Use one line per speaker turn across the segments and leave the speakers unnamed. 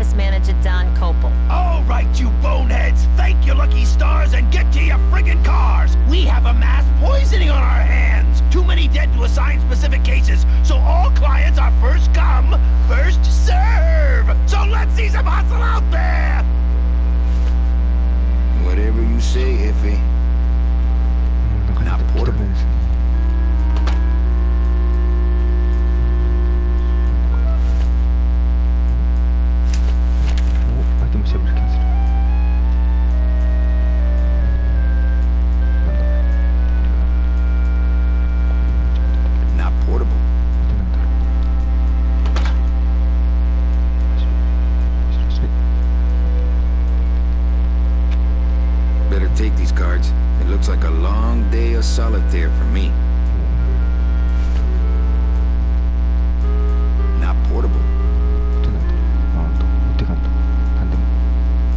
office manager Don Copel.
All right, you boneheads, thank your lucky stars and get to your friggin' cars. We have a mass poisoning on our hands. Too many dead to assign specific cases, so all clients are first come, first serve. So let's see some hustle out there.
Whatever you say, Jefe. Not portable. Not portable. Better take these cards. It looks like a long day of solitaire for me. Not portable.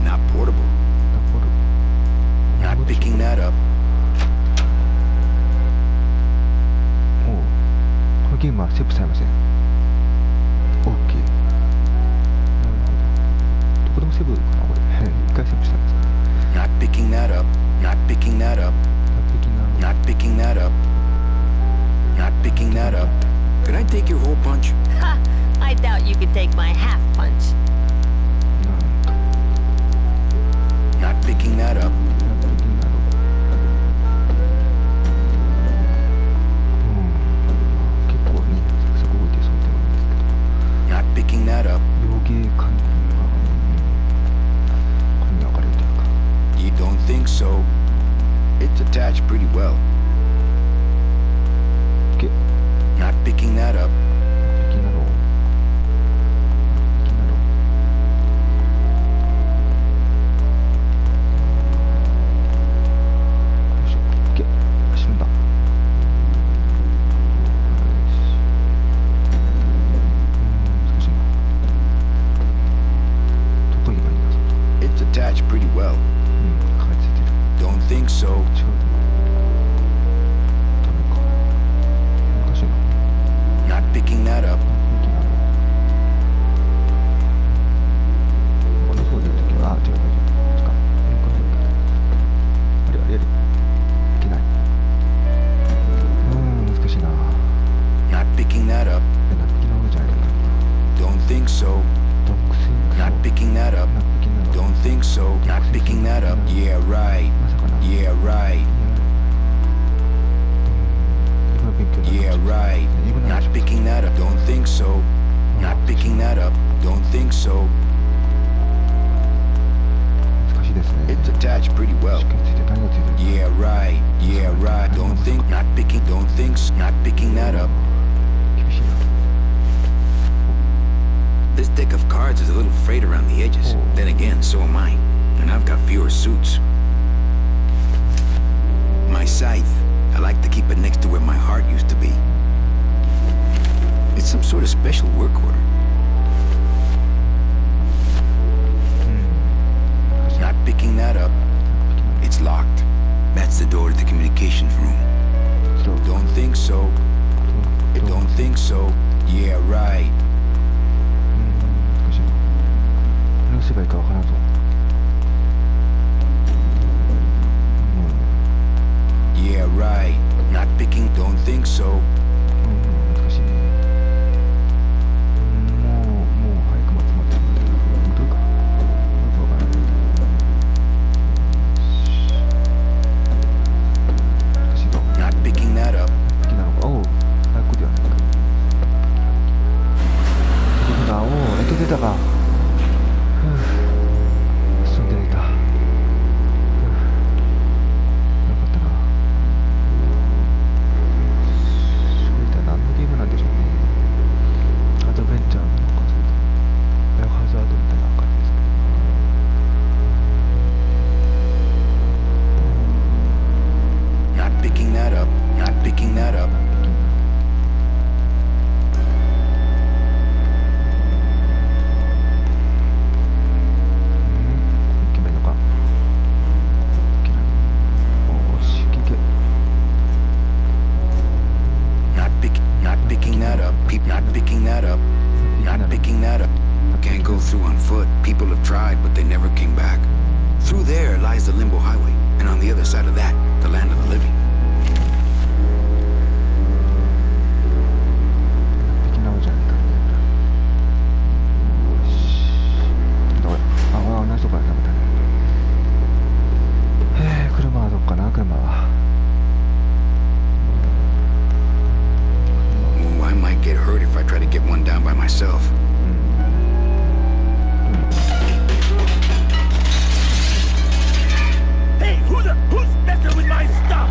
Not portable. Not picking that up.
このゲームはセーブされません。OK。なるほど。どこでもセーブかなこれ。一回セーブしたんですかね。
Not picking that up. Not picking that up. Not picking that up. Not picking that up. Can I take your whole punch?
Ha! I doubt you could take my half punch.
Not picking that up. Not picking that up. You don't think so? It's attached pretty well. Not picking that up. It's attached pretty well. Don't think so. Not picking that up. Not picking that up. Don't think so. Not picking that up. Don't think so. Not picking that up. Yeah, right. Yeah, right. Yeah, right. Not picking that up. Don't think so. Not picking that up. Don't think so. It's attached pretty well. Yeah, right. Yeah, right. Don't think. Not picking. Don't think. Not picking that up. This deck of cards is a little frayed around the edges. Then again, so am I. And I've got fewer suits. My scythe, I like to keep it next to where my heart used to be. It's some sort of special work order. Not picking that up. It's locked. That's the door to the communications room. Don't think so. Don't think so. Yeah, right. Yeah, right. Not picking. Don't think so. Not picking that up. Can't go through on foot. People have tried, but they never came back. Through there lies the Limbo Highway, and on the other side of that, the land of the living.
敵なおじゃないか。よし。あ、同じとこやダメだね。車はどっかな、車は。
Ooh, I might get hurt if I try to get one down by myself.
Hey, who's messing with my stuff?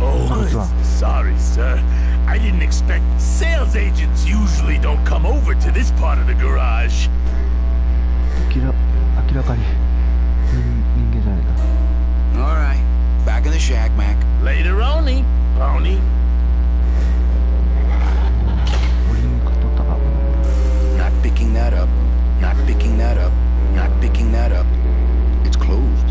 Oh, sorry, sir. I didn't expect sales agents usually don't come over to this part of the garage.
明らかに人間じゃないな。
All right, back in the shack, Mac.
Later, Oni. Pony.
俺に買っとったか。
Not picking that up. Not picking that up. Not picking that up. It's closed.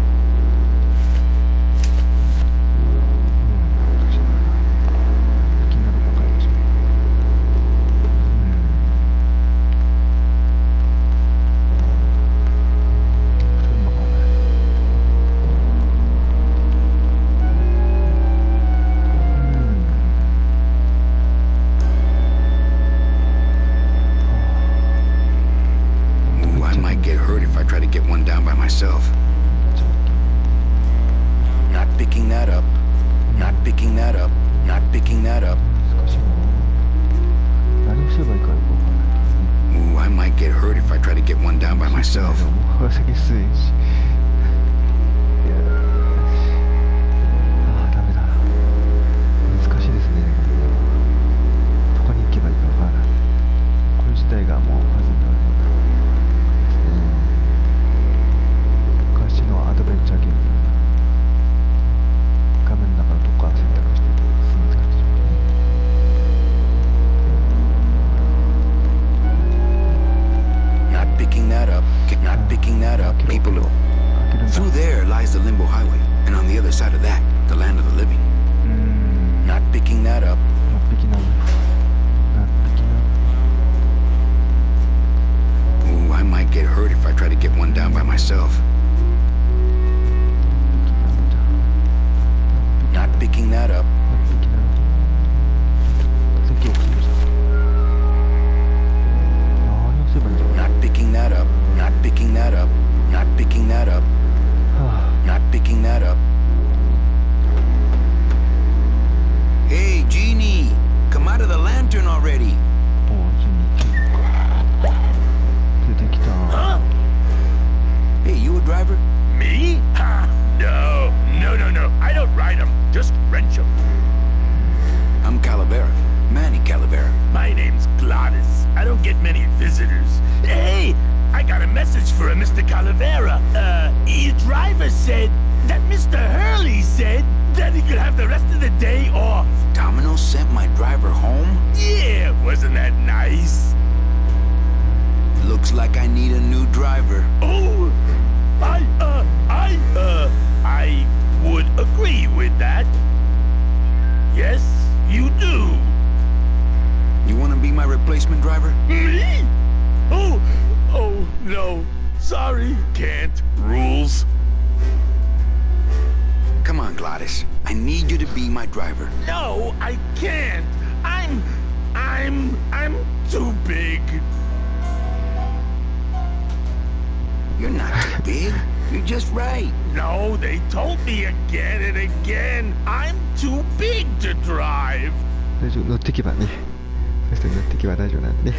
乗ってけばね、そういう人に乗ってけば大丈夫なんでね。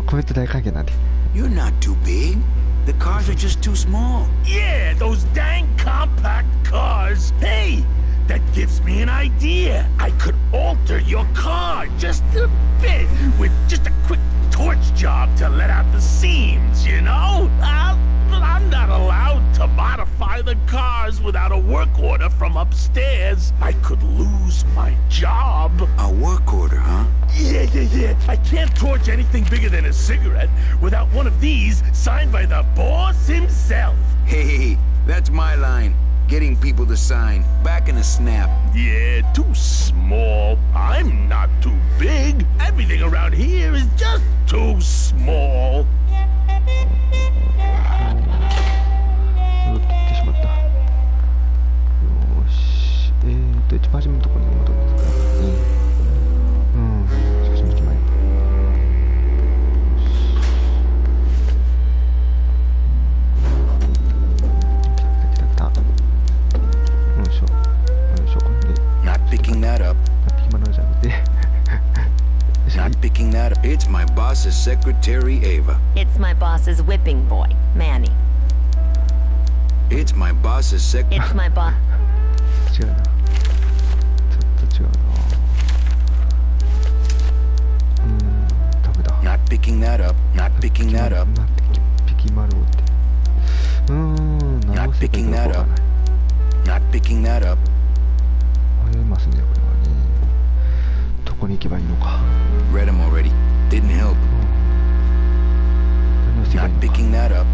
コメント大歓迎なんで。You're not too big. The cars are just too small.
Yeah, those dang compact cars. Hey, that gives me an idea. I could alter your car just a bit with just a quick torch job to let out the seams, you know? I'm not allowed to modify the cars without a work order from upstairs. I could lose my job.
A work order, huh?
Yeah. I can't torch anything bigger than a cigarette without one of these signed by the boss himself.
Hey, that's my line. Getting people to sign. Back in a snap.
Yeah, too small. I'm not too big. Everything around here is just too small.
戻っていってしまった。よし。一番初めのところに戻るんですか。しかし1枚。来た。よいしょ。これで。
Not picking that up. Not picking that up. It's my boss's secretary, Ava.
It's my boss's whipping boy, Manny.
It's my boss's
It's my boss.
違うな。ちょっと違うな。ダメだ。
Not picking that up. Not picking that up.
ピキマルをって。
Not picking that up. Not picking that up.
迷いますね、これはね。どこに行けばいいのか。
Read him already. Didn't help. Not picking that up.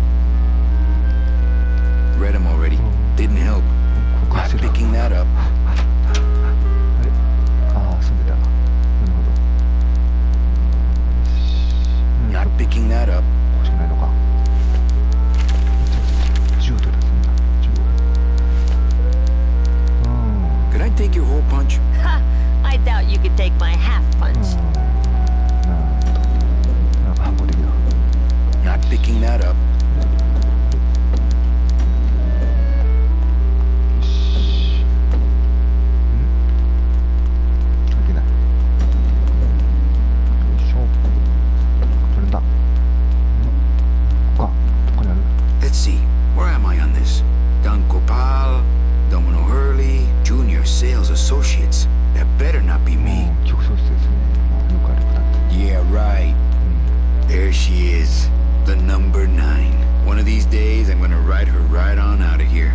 Read him already. Didn't help. Not picking that up.
住んでた。なるほど。
Not picking that up.
欲しくないのか。銃を取り出すんだ。
Could I take your whole punch?
Ha! I doubt you could take my half punch.
Not picking that up. Let's see. Where am I on this? Don Copal, Domino Hurley, Junior Sales Associates. That better not be me. Yeah, right. There she is. The number 9. One of these days, I'm gonna ride her right on out of here.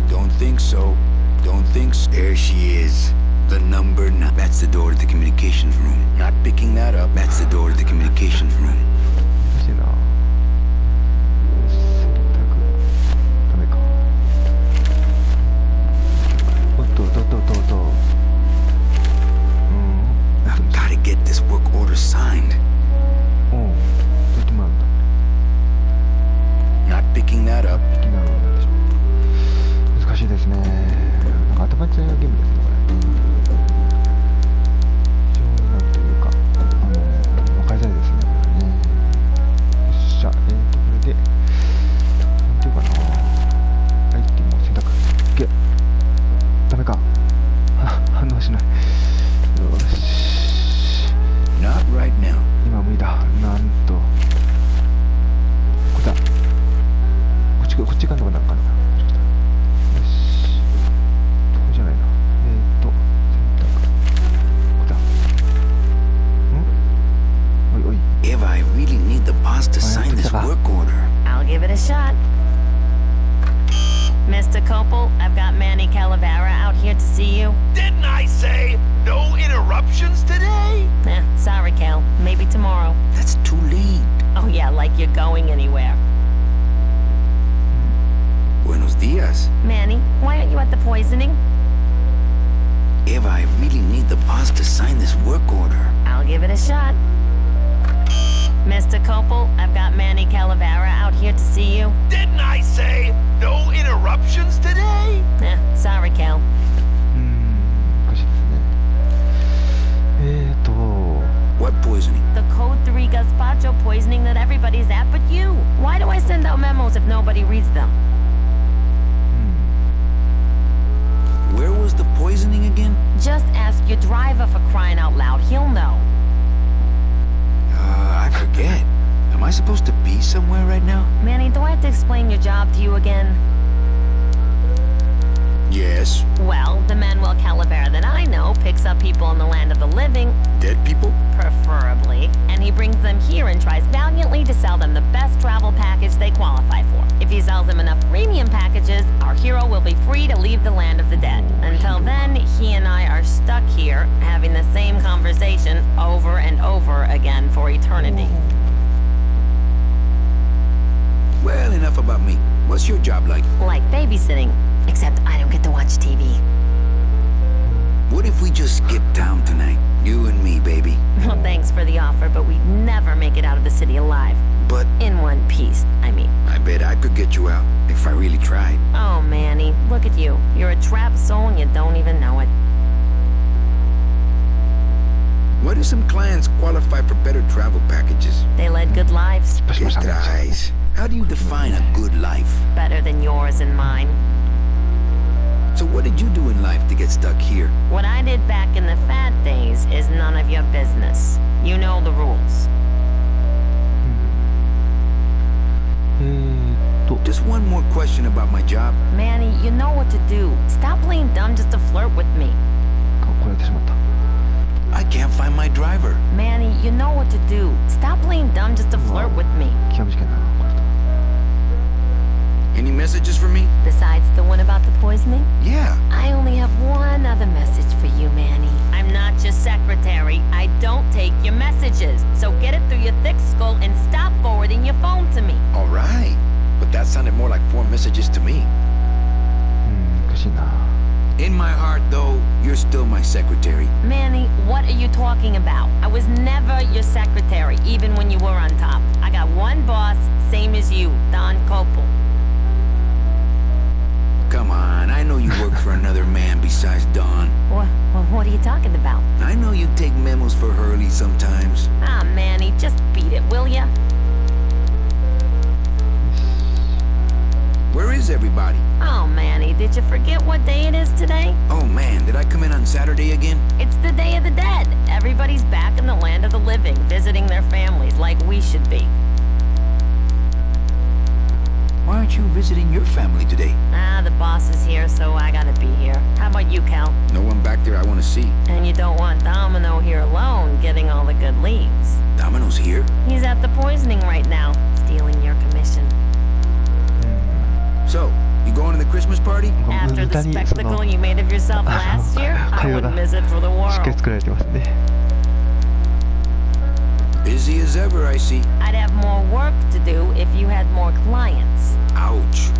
Don't think so. Don't think so. There she is. The number 9. That's the door to the communications room. Not picking that up. That's the door to the communications room.
driver, but we'd never make it out of the city alive.
But
In one piece, I mean.
I bet I could get you out if I really tried.
Oh, Manny, look at you. You're a trapped soul and you don't even know it.
Why do some clients qualify for better travel packages?
They led good lives,
Get eyes. How do you define a good life?
better than yours and mine.
So what did you do in life to get stuck here?
What I did back in the fat days is none of your business. You know the rules.
Just one more question about my job.
Manny, you know what to do. Stop playing dumb just to flirt with me.
これてしまった。
I can't find my driver.
Manny, you know what to do. Stop playing dumb just to flirt with me.
気が短いなこの人。
Any messages for me?
Besides the one about the poisoning,
Yeah.
I only have one other message for you, Manny. I'm not your secretary. I don't take your messages. So get it through your thick skull and stop forwarding your phone to me.
All right. But that sounded more like 4 messages to me.
難しいな。
In my heart, though, you're still my secretary.
Manny, what are you talking about? I was never your secretary, even when you were on top. I got one boss, same as you, Don Copel.
Come on, I know you work for another man besides Don.
What are you talking about?
I know you take memos for Hurley sometimes.
Ah, Manny, just beat it, will ya?
Where is everybody?
Oh, Manny, did you forget what day it is today?
Oh man, did I come in on Saturday again?
It's the Day of the Dead. Everybody's back in the land of the living, visiting their families like we should be.
Why aren't you visiting your family today?
Ah, the boss is here, so I gotta be here. How about you, Cal?
No one back there I want to see.
And you don't want Domino here alone, getting all the good leads.
Domino's here.
He's at the poisoning right now, stealing your commission.
So, you going to the Christmas party?
After the spectacle you made of yourself last year, I wouldn't miss it for the
しっかり
world.
作られてますね。
Busy as ever, I see.
I'd have more work to do if you had more clients.
Ouch.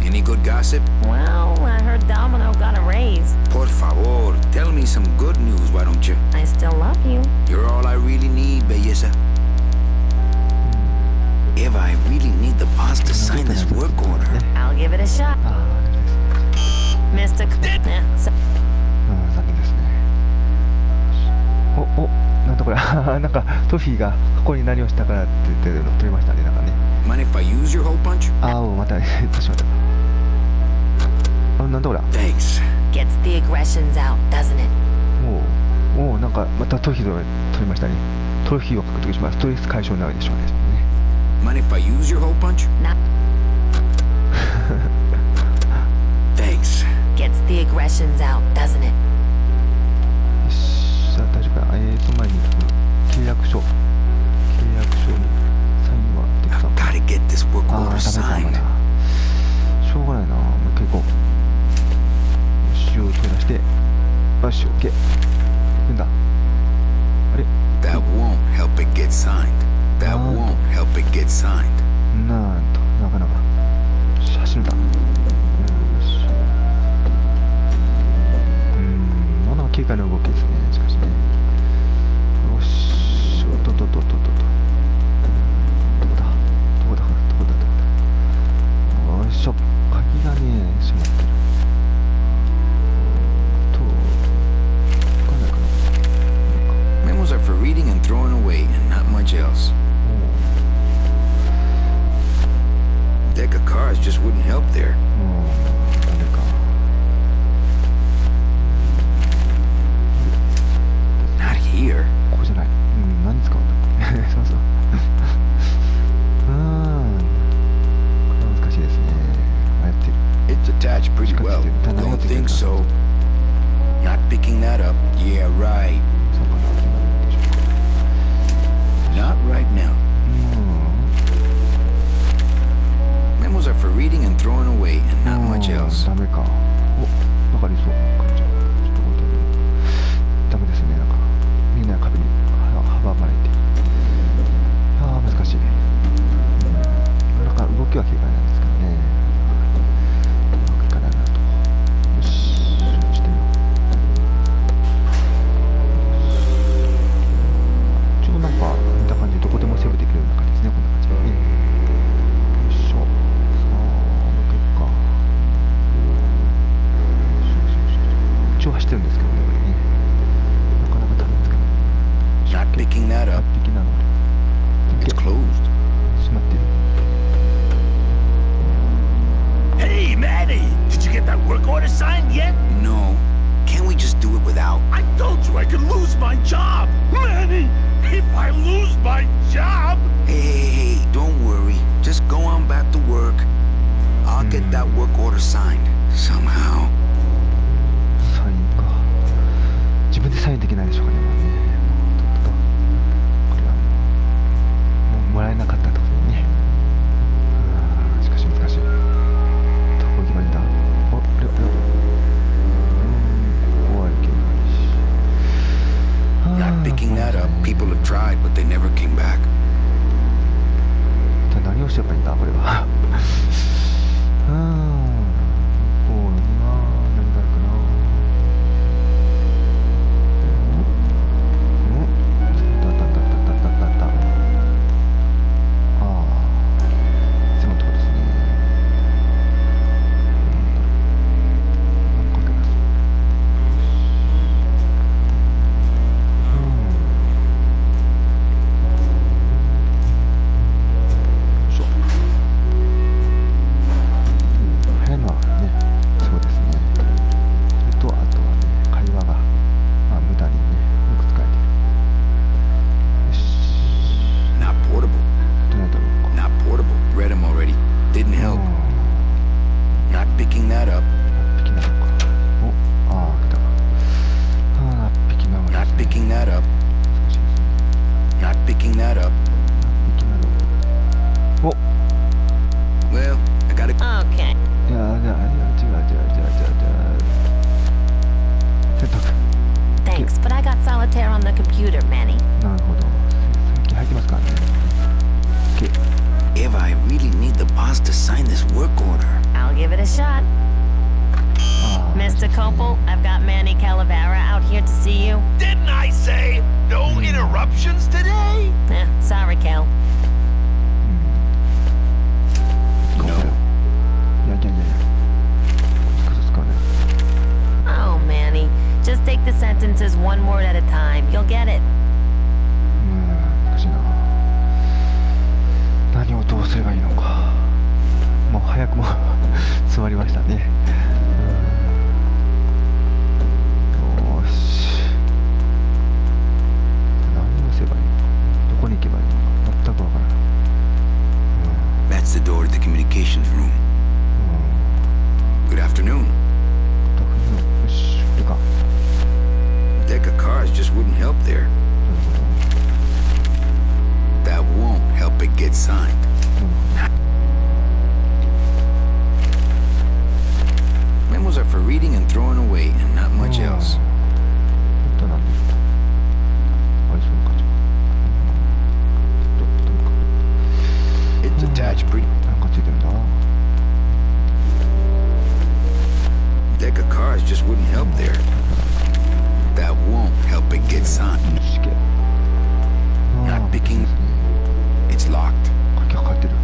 Any good gossip?
Well, I heard Domino got a raise.
Por favor, tell me some good news, why don't you?
I still love you.
You're all I really need, belleza. Eva, I really need the boss to sign this work order.
I'll give it a shot.
ああ、ですね。
Mr. So
残念ですね。なんだこれなんかトフィーがここに何をしたからって言って取れましたね、なんかね。
Mind if I use your hole punch?
ああ、またね、しまった。なんだこれ。
Thanks.
gets the aggressions out, doesn't it?
おお、なんかまたトフィーを取りましたね。トフィーを獲得します。ストレス解消になるでしょうね。
Mind if I use your hole punch?
Not
Thanks.
gets the aggressions out, doesn't it?
よし、さあ大丈夫かな。前に契約書にサインはできた
I've
のか。
gotta get this work
ああ、
order
ダメだ
signed.
しょうがないな。もう一回行こう。よし、を取り出して。よし、OK。いくんだ。あれ
That won't help it get signed. That won't help it get signed.
なんと、なかなか。よし、走るんだ。よし。まだ軽快な動きですね。しかしね。よし、どこだどこだよいしょ、鍵がね、閉まってる。わかんないかな。
Memos are for reading and throwing away and not much else. Deck of cards just wouldn't help there.
ダメか。
Not here.
ここじゃない。何使うんだそうそう。これは難しいですね。迷ってる。
It's attached pretty well. Don't think so. Not picking that up. Yeah, right.
そうかな。
Not right now. Memos are for reading and throwing away and not much picking that
8
up.
匹なので
It's closed.
閉まってる。
Hey, Manny! Did you get that work order signed yet?
No. Can't we just do it without?
I told you I could lose my job! Manny! If I lose my job!
Hey, don't worry. Just go on back to work. I'll get that work order signed. Somehow.
サインか。自分でサインできないでしょうかね、もうね。とこれはもうもらえなかったってことでね。しかし難しい。どこ行けばいいんだ。お、ここは行けないし。
Not picking that up. People have tried, but they never came back.
じゃあ何をすればいいんだ、これは。向こうには何があるかな。ああ、狭いところですね。なんかけます。よいしょ。早いのはね、そうですね。それと、あとはね、会話が、まあ、無駄にね、よく使えている。よし。
Not portable.
どうやったろうか。
Not portable. Read them already. Didn't help. Not picking that up.
何匹なのか。お、ああ、来たか。ああ、何匹なのか。
Not picking that up.
難しいですね。
Not picking that up.
何匹なの。お、
Well, I gotta.
Okay.
いや、違う。選択。
Thanks, but I got solitaire on the computer, Manny.
なるほど。最近入ってますからね。OK。
If I really need the boss to sign this work order.
I'll give it a shot.
ああ。
Mr. Copel, I've got Manny Calavera out here to see you.
Didn't I say no interruptions today?
Sorry, Cal.
No.
いや。こっちこそ使わない。
Oh, Manny. Just take the sentences one word at a time. You'll get it.
難しいな。何をどうすればいいのか。もう早くも座りましたね。よーし。何をすればいいのか。どこに行けばいいのか。全くわからない。
That's the door to the communications room. Good afternoon.
よし、これか。
Deck of cards just wouldn't help there.
なるほど。
That won't help it get signed. Memos are for reading and throwing away, and not much else.
本当なんで。あ、そうか。どうか。
It's attached pretty.
なんかついてるんだ。
Deck of cards just wouldn't help there. That won't help it get signed.
しけ。
Not picking. It's locked.
鍵がかかってる。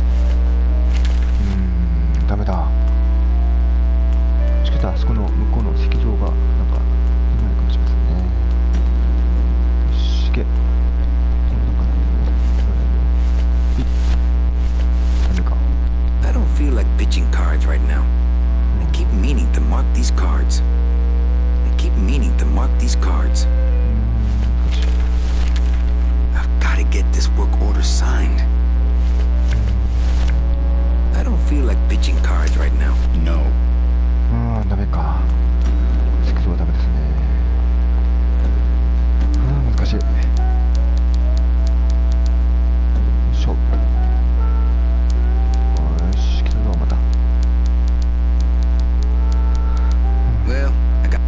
ダメだ。しかしあそこの向こうの石像がなんかいないかもしれませんね。しけ。この中にダメか。
I don't feel like pitching cards right now. I keep meaning to mark these cards. I keep meaning to mark these cards.
難しい。
I've gotta get this work order signed. I don't feel like pitching cards right now. No.
ダメか。石像はダメですね。難しい。よいしょ。よし、来たぞ、また。
Well, I got.
よ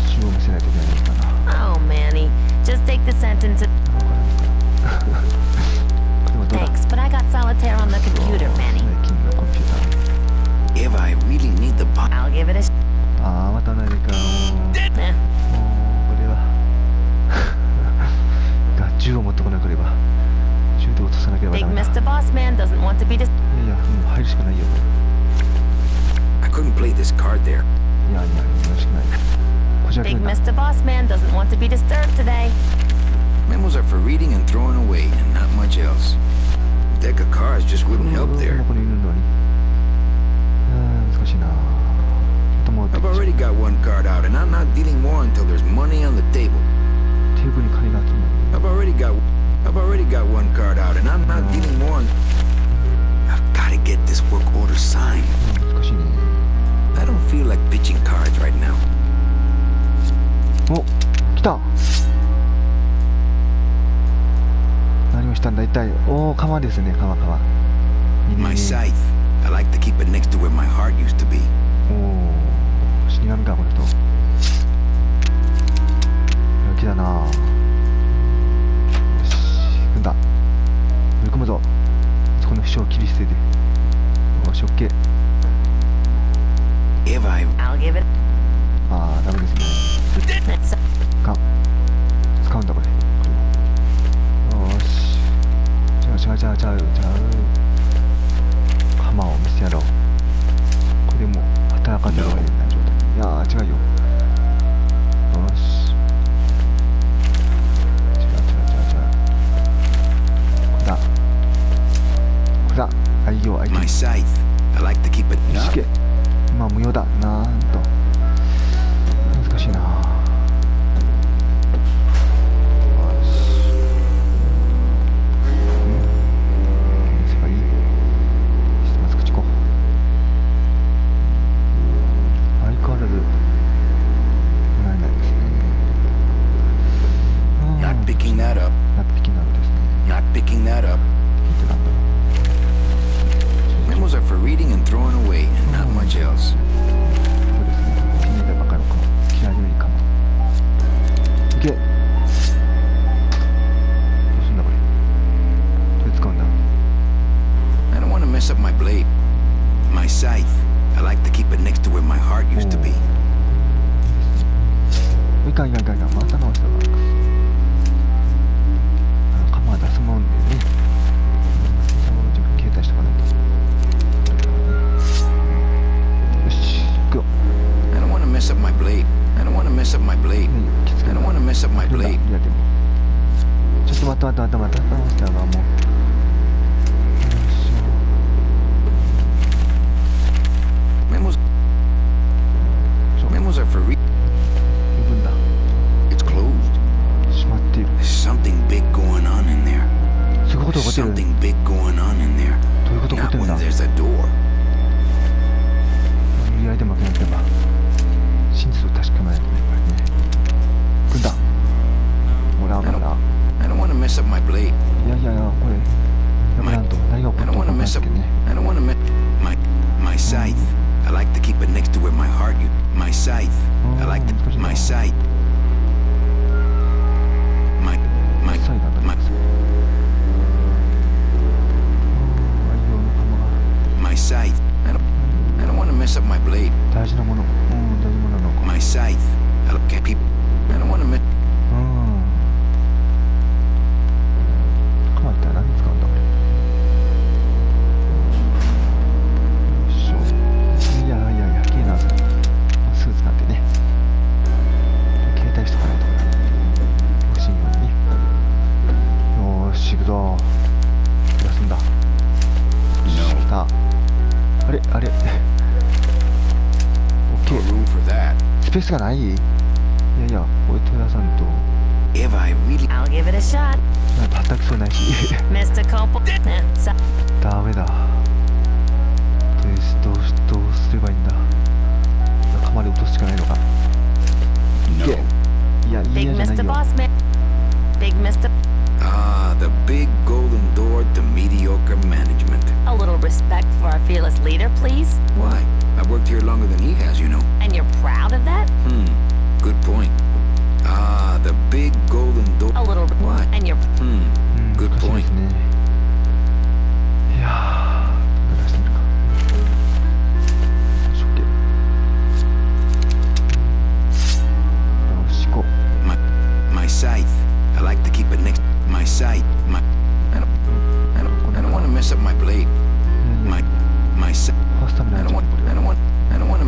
し、を見せないといけないですかな。
Oh, Manny. Just take the sentences.
わからないかな。これはどうだ。
Thanks, but I got solitaire on the computer, Manny.
最近のコンピューター。
If I really need the boss.
I'll give it a
ああ、また何かもう、これ
Eh.
は銃を持ってこなければ、銃で落とさなければ
Big
ダメだ。
Mr. Bossman doesn't want to be dis-
いやいや、もう入るしかないよ。
I couldn't play this card there.
いやいや、よろしくない。こっじ開ける
Big
んだ。
Mr. Boss Man doesn't want to be disturbed today.
Memos are for reading and throwing away, and not much else. A deck of cards just wouldn't help there.
ここにいるのに。難しいな。
I've already got one card out, and I'm not dealing more until there's money on the table.
テーブルに金が集まる。
I've already got one card out, and I'm not dealing more. I've got to get this work order signed.
難しいね。
I don't feel like pitching cards right now.
お、来た。何をしたんだ一体。おお、鎌ですね、鎌。
My scythe. I like to keep it next to where my heart used to be.
おお、死神かこの人。弱気だな。よし、踏んだ。乗り込むぞ。そこの負傷を切り捨てて。よし、オッケー。
If I
I'll give it.
ああ、ダメですね。使うんだこれ。よし。じゃあ鎌を見せてやろう。これでもう働かんでるわけない状態。いやー違うよ。よし。違う。これだ。愛用
my scythe. I like to keep it
し
up.
け。今無用だ。なんと難しいな。
Picking that up. Memos are for reading and throwing away, and not much else.
そうですね。気に入ったばかりのかも。気合いのいいかも。いけ。どうすんだこれ。どれ使うんだ。
I don't want to mess up my blade. My scythe. I like to keep it next to where my heart used to be.
いかん。また直したわ。まあ出すもんでね。自分携帯しとかないと。よし、行くよ。
I don't want to mess up my blade. I don't want to mess up my blade. I don't want to mess up my blade.
いやでも。ちょっと待って直したがもう。
Memos are for reading.
部分だ。
It's closed.
閉まっている。
There's something big going on in there.
そういうこと起こ
There's
ってる。
something big going on in there.
どういうこと起こっ
Not
てるん
when
だ。
there's a door.
無理やりで負けなければ真実を確かめないといけないね。組んだ。ほら
I don't want to mess up my blade.
いやこれやめらんと何が起こ
I
るか
don't
分
want
か
to
んない
mess
け
up.
どね。
I don't want to mess my scythe. I like to keep it next to where my heart used. My scythe. I like to my scythe. My
サイダーだね。
my scythe. I don't want to mess up my blade.
大事なもの。大事なものなのか。
My scythe. I don't want to mess.
鎌一体何に使うんだこれ。よいしょ。いや綺麗なスーツなんてね。携帯しとかないとかな。欲しいようにね。よーし行くぞ。休んだ。来た。あれオッケ
No
ー。
room for that.
スペースがない。いやこれ戸田さんと
If I really.
I'll give it a shot.
全くそうないし。
Mr. Copel.
ダメだ。どうすればいいんだ。釜で落とすしかないのか。
No.
いや
Big
嫌じゃない
Mr.
よ。
Boss Man. Big Mr.
Ah, the big golden door to mediocre management.
A little respect for our fearless leader, please.
Why? I've worked here longer than he has, you know.
And you're proud of that?
Good point. Ah, the big golden door.
A little.
What?
And you're.
Good
難しい
point.
ですね。いやー、出してみるか。よし、OK。よし、行こう。
My scythe. I like to keep it next. My scythe. I don't want to mess up my blade. My scythe.
ファーストタイム
I
ない
don't
じゃん
want.
これ。
I don't want to.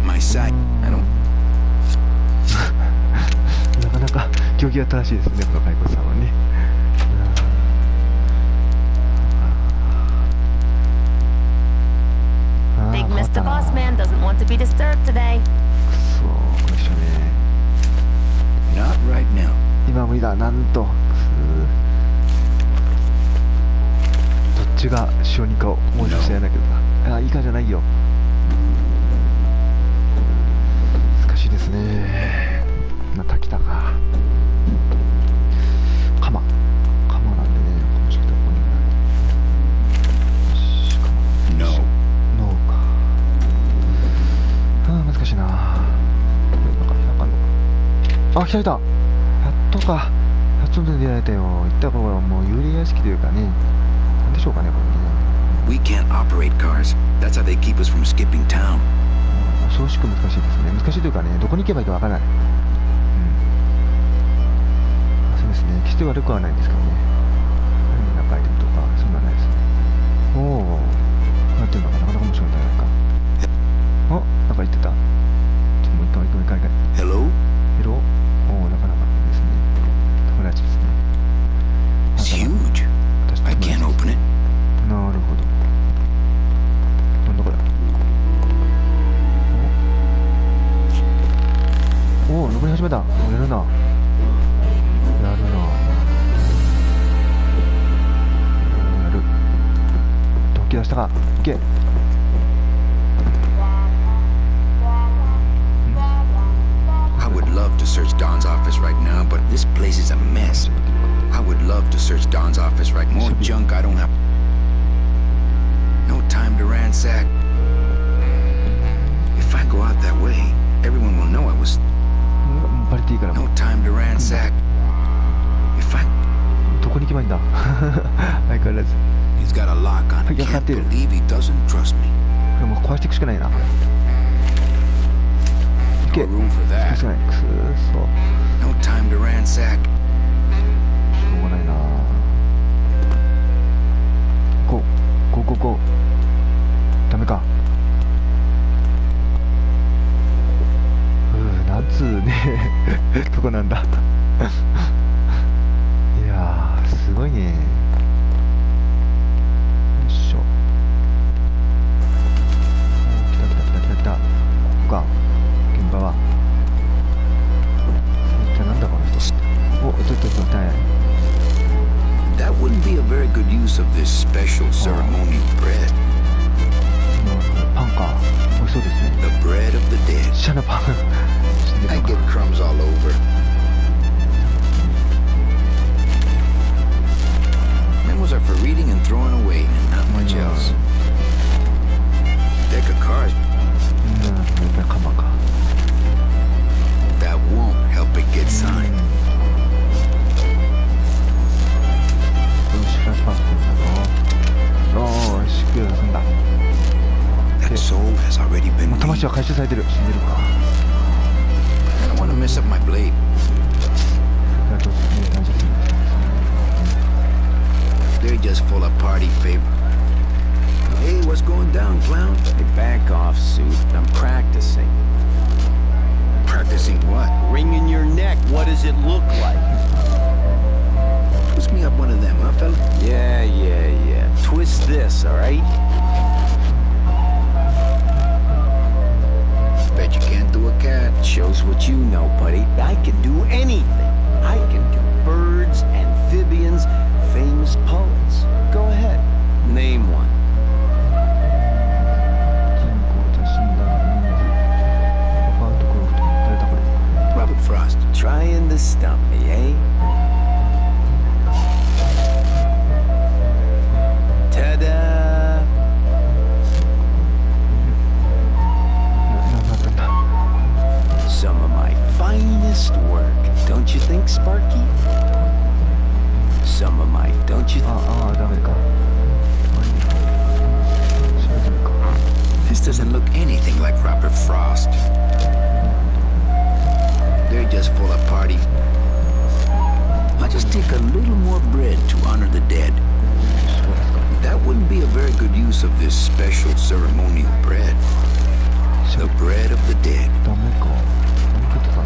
My scythe. I don't.
行儀が正しいですね、この骸骨さんはね。
Big Mr. Bossman doesn't want to be disturbed today.
くそ、この人ね。
Not right now.
今無理だ、なんと。どっちが小児科をもうちょっとやらなきゃな。あ、いいかじゃないよ。難しいですね。また来たか。鎌なんでね、この人来たらここによし、鎌。
No.
ノーか。難しいな。なんか開かんのか。あ、開いた。やっとか。やっと出られたよ。言った方がもう幽霊屋敷というかね。なんでしょうかね、これね。
We can't operate cars. That's how they keep us from skipping town.
恐ろしく難しいですね。難しいというかね、どこに行けばいいかわからない。そうですね。決して悪くはないんですけどね。なんかアイテムとか、そんなのないですね。おお、こうやってるのがなかなか面白いんじゃないか。あ、なんか言ってた。もう一回。
Hello?
ヘロ？おお、なかなかですね。友達ですね。
It's huge. I can't open it.
なるほど。なんだこれ。おお、登り始めた。やるな。動き出したか。いけ。
I would love to search Don's office right now, but this place is a mess. I would love to search Don's office right now. More junk I don't have. No time to ransack. If I go out that way, everyone will know I was.
バレていいから。
No time to ransack. If I.
どこに行けばいいんだ。相変わらず。
He's got a lock on. I can't believe he doesn't trust me.
これもう壊していくしかないな、これ。いけ。
No room for that.
くそない。くそ。
No time to ransack.
しょうがないな。ゴー。ダメか。なんつうねとこなんだ。いやー、すごいね。よいしょ。来た。ここか。現場は。一体なんだこの人。お、痛い。
That wouldn't be a very good use of this special ceremonial bread.
パンか。美味しそうですね。
The bread of the dead.
シャナパン。
I get crumbs all over. Memos are for reading and throwing away, and not much else. Deck of cards. That won't help it get signed. That soul has already been weaned.
魂は回収されてる。死んでるか。
I don't want to mess up my blade. They're just full of party favor. Hey, what's going down, clown?
Hey, back off, suit. I'm practicing.
Practicing what?
Wringing your neck. What does it look like?
Twist me up one of them, huh, fella?
Yeah. Twist this, all right?
Bet you can't do a cat.
Shows what you know, buddy. I can do anything. I can do birds, amphibians, famous poets. Go ahead. Name one.
Robert Frost.
Trying to stump me, eh? Ta-da! Some of my finest work, don't you think, Sparky? Some of my, don't you think?
ダメか。
This doesn't look anything like Robert Frost. They're just full of party. I'll just take a little more bread to honor the dead. That wouldn't be a very good use of this special ceremonial bread. The bread of the dead.
ダメか。何食ってたの？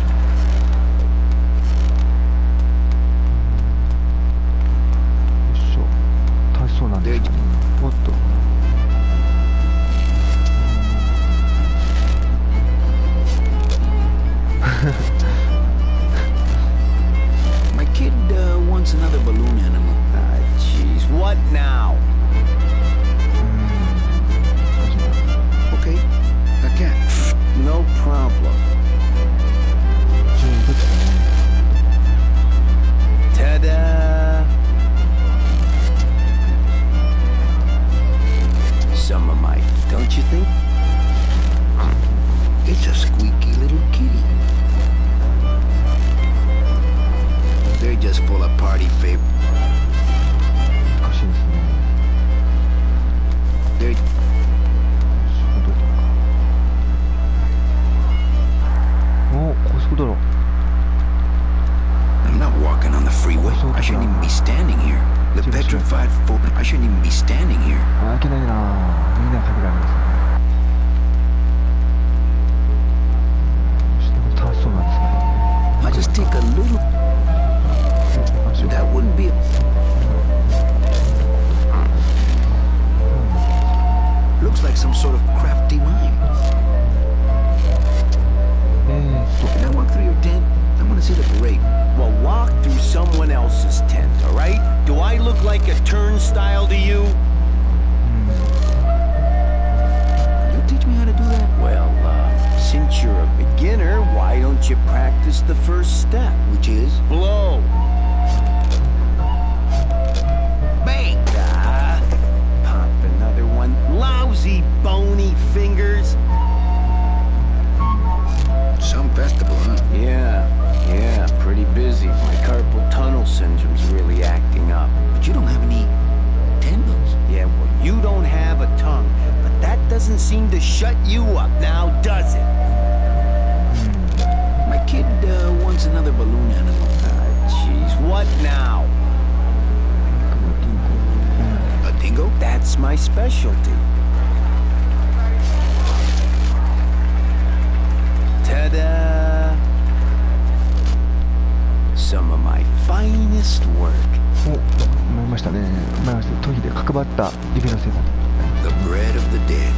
what now?
Okay, I can.
No problem. Ta-da! Some of my, don't you think?
It's a squeaky little kitty. They're just full of party favor.
難しいですね。
They're
お、高速道路。
I'm not walking on the freeway. I shouldn't even be standing here. The petrified fool. I shouldn't even be standing here.
あ、いけないな。みんな鍵がありますね。楽しそうなんですね。
I just take a little. That wouldn't be. Looks like some sort of crafty mine. Can I walk through your tent? I want to see the parade.
Well, walk through someone else's tent, all right? Do I look like a turnstile to you?
You teach me how to do that?
Well, since you're a beginner, why don't you practice the first step?
Which is?
Blow.
Bang!
Ah, pop another one. Lousy, bony fingers.
Some festival, huh?
Yeah, pretty busy. My carpal tunnel syndrome's really acting up.
But you don't have any tendons.
Yeah, well, you don't have a tongue, but that doesn't seem to shut you up now, does it?
My kid wants another balloon animal.
Jeez, what now?
A dingo?
That's my specialty. Ta-da! Some of my finest work.
お、思いましたね。思いました。頭皮で角張った指の製法。
The bread of the dead.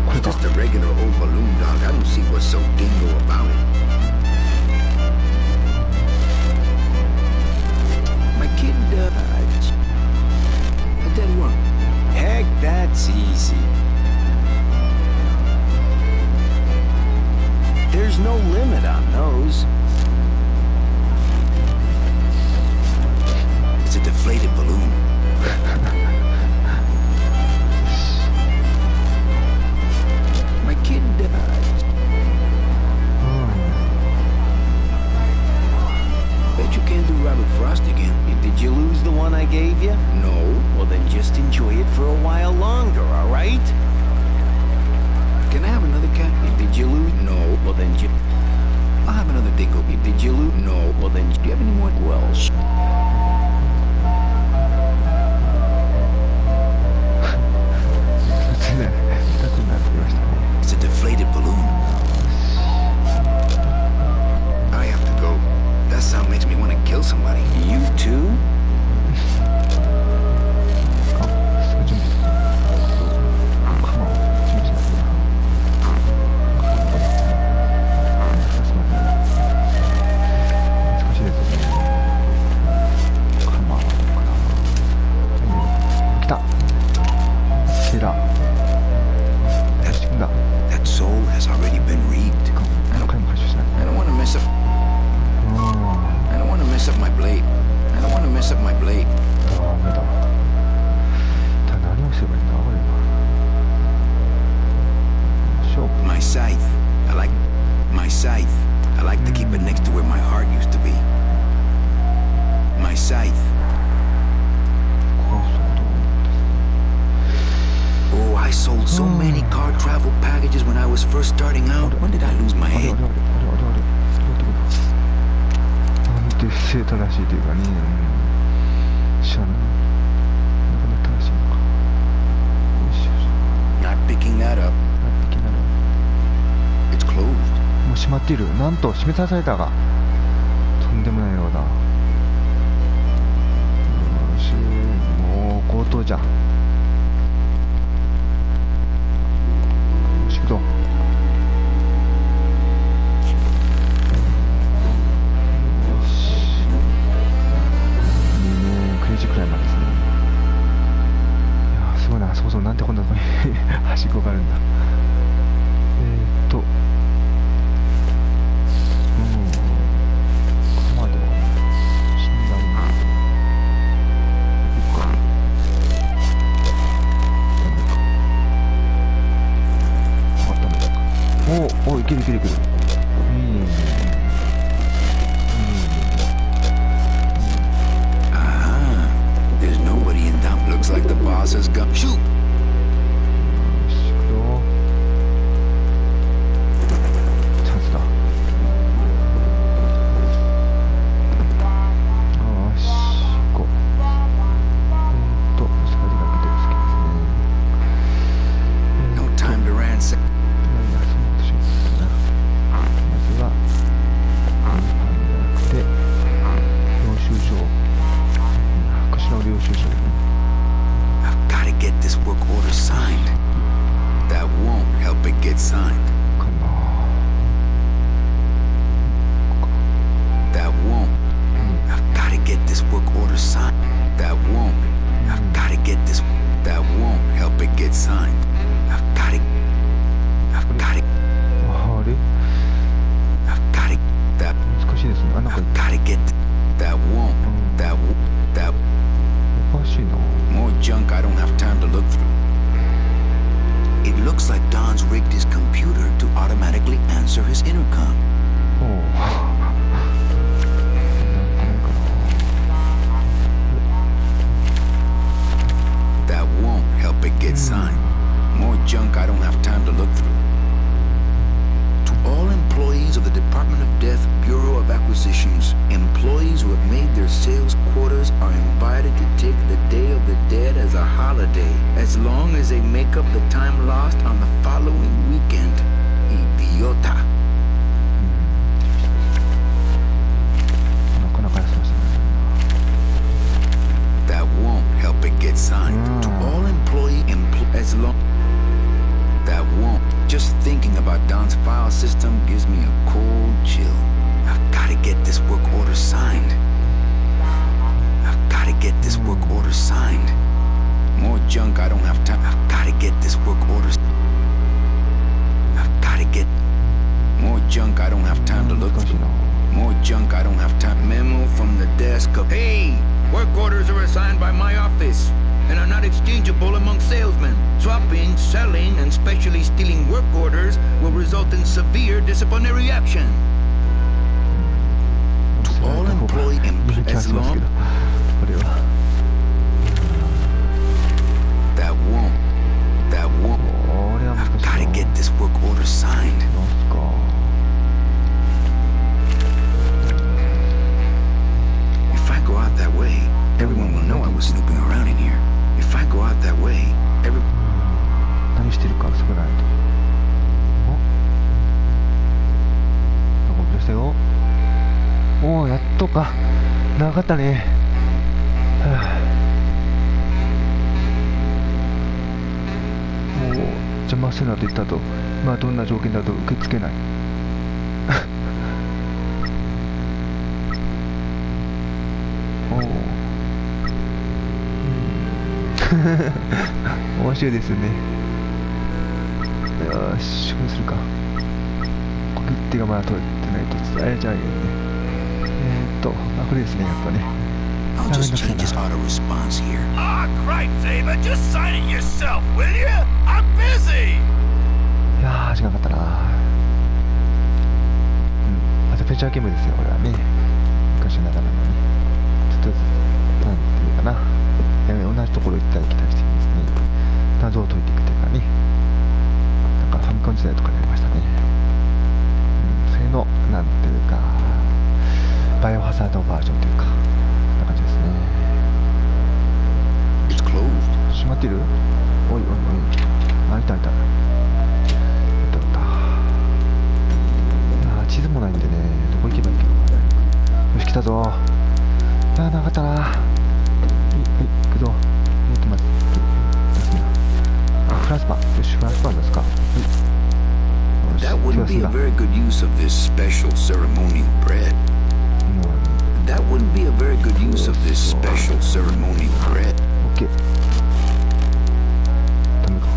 これか。
Just a regular old balloon dog. I don't see what's so dingo about it. My kid, a dead worm.
Heck, that's easy. There's no limit on those.
It's a deflated balloon. My kid, bet you can't do Robert Frost again.
Did you lose the one I gave you?
No.
Well, then just enjoy it for a while longer, all right?
Can I have another cat?
Did you lose?
No.
Well, then
I'll have another dingo.
Did you lose?
No.
Well, then
Do you have any more?
well,
2つになってきましたね。
It's a deflated balloon. I have to go. That sound makes me want to kill somebody.
you too?
あ、すぐ準備。鎌を準備しなきゃ。難しいですよね。鎌かな。来た。シェラ。仕組んだ。
That soul has already been reaped.
何回も回収しない。
I don't want to mess up. I don't want to mess up my blade. I don't want to mess up my blade.
ダメだ。何をすればいいんだこれは。しょう。
My scythe. My scythe. I like to keep it next to where my heart used to be. My scythe.
高速道路です。
Oh, I sold so many car travel packages when I was first starting out. When did I lose my
あれ
head?
あれあれあれあれあれなんて正正しいというかね、知らない。なかなか正しいのか。よしよし。
Not picking that up.
いきなり
It's closed.
もう閉まっている。なんと閉めさせたが。とんでもないようだ。よし、もう強盗じゃん。こんなとこにはしごがあるんだ。までは死んだんだ。お、いけるいけるいける。
There's nobody in town. Looks like the boss has got. Shoot!
チャンスだ。よし、行こう。下がりがけてる好きですね。
No time to ransack. 領収書。 I've got to get this work order signed. That won't help it get signed.
かな。
That won't. I've got to get this work order signed. That won't. I've got to get this. That won't help it get signed. I've got to. I've got to.
あれ
I've got to. That.
難しいですね。あ、なんか
I've got to get. That won't. That. That.
おかしいな。
More junk I don't have time to look through. It looks like Don's rigged his computer to automatically answer his intercom.
おお。なんかないかな。
That won't help it get signed. More junk I don't have time to look through. To all employees of the Department of Death Bureau of Acquisitions, employees who have made their sales quotas are invited to take the Day of the Dead as a holiday, as long as they make up the time lost on the following weekend. Idiota.
なかなかそうですね。
That won't help it get signed. To all employees, as long. That won't. Just thinking about Don's file system gives me a cold chill. I've got to get this work order signed. I've got to get this work order signed. More junk I don't have time. I've got to get this work order. I've got to get more junk I don't have time to look through. More junk I don't have time. Memo from the desk of, hey, work orders are assigned by my office and are not exchangeable among salesmen. Swapping, selling, and specially stealing work orders will result in severe disciplinary action. To all employees, as long that won't. I've got to get this work order signed. If I go out that way, everyone will know I was snooping around in here. If I go out that way, every.
何してるか探らないと。お、動き出したよ。おお、やっとか。長かったね。もう邪魔するなと言ったと、まあどんな条件だと受け付けない。おお。面白いですね。よし、これするか。小切手がまだ取れてないと伝えちゃうよね。これですね、やっぱね。
I'll just change his auto response here.
Ah, Christ, Saber, just sign it yourself, will you? I'm busy.
いやー、時間かかったな。アドベンチャーゲームですよ、これはね。昔ながらのね。ちょっと、なんていうかな。同じところ行ったり来たりしてですね。謎を解いていくというかね。なんかファミコン時代とかにありましたね。それの、なんていうか、バイオハザードバージョンというか、そんな感じですね。
It's closed.
閉まってる？おいおいおい。あ、いたいた。地図もないんでね、どこ行けばいいけど。よし、来たぞ。いやー、なかったな。はい、行くぞ。待って。あ、フランスパン。よし、フランスパンですか。はい。
That wouldn't be a very good use of this special ceremonial bread. That wouldn't be a very good use of this special ceremonial bread.
OK。ダメか。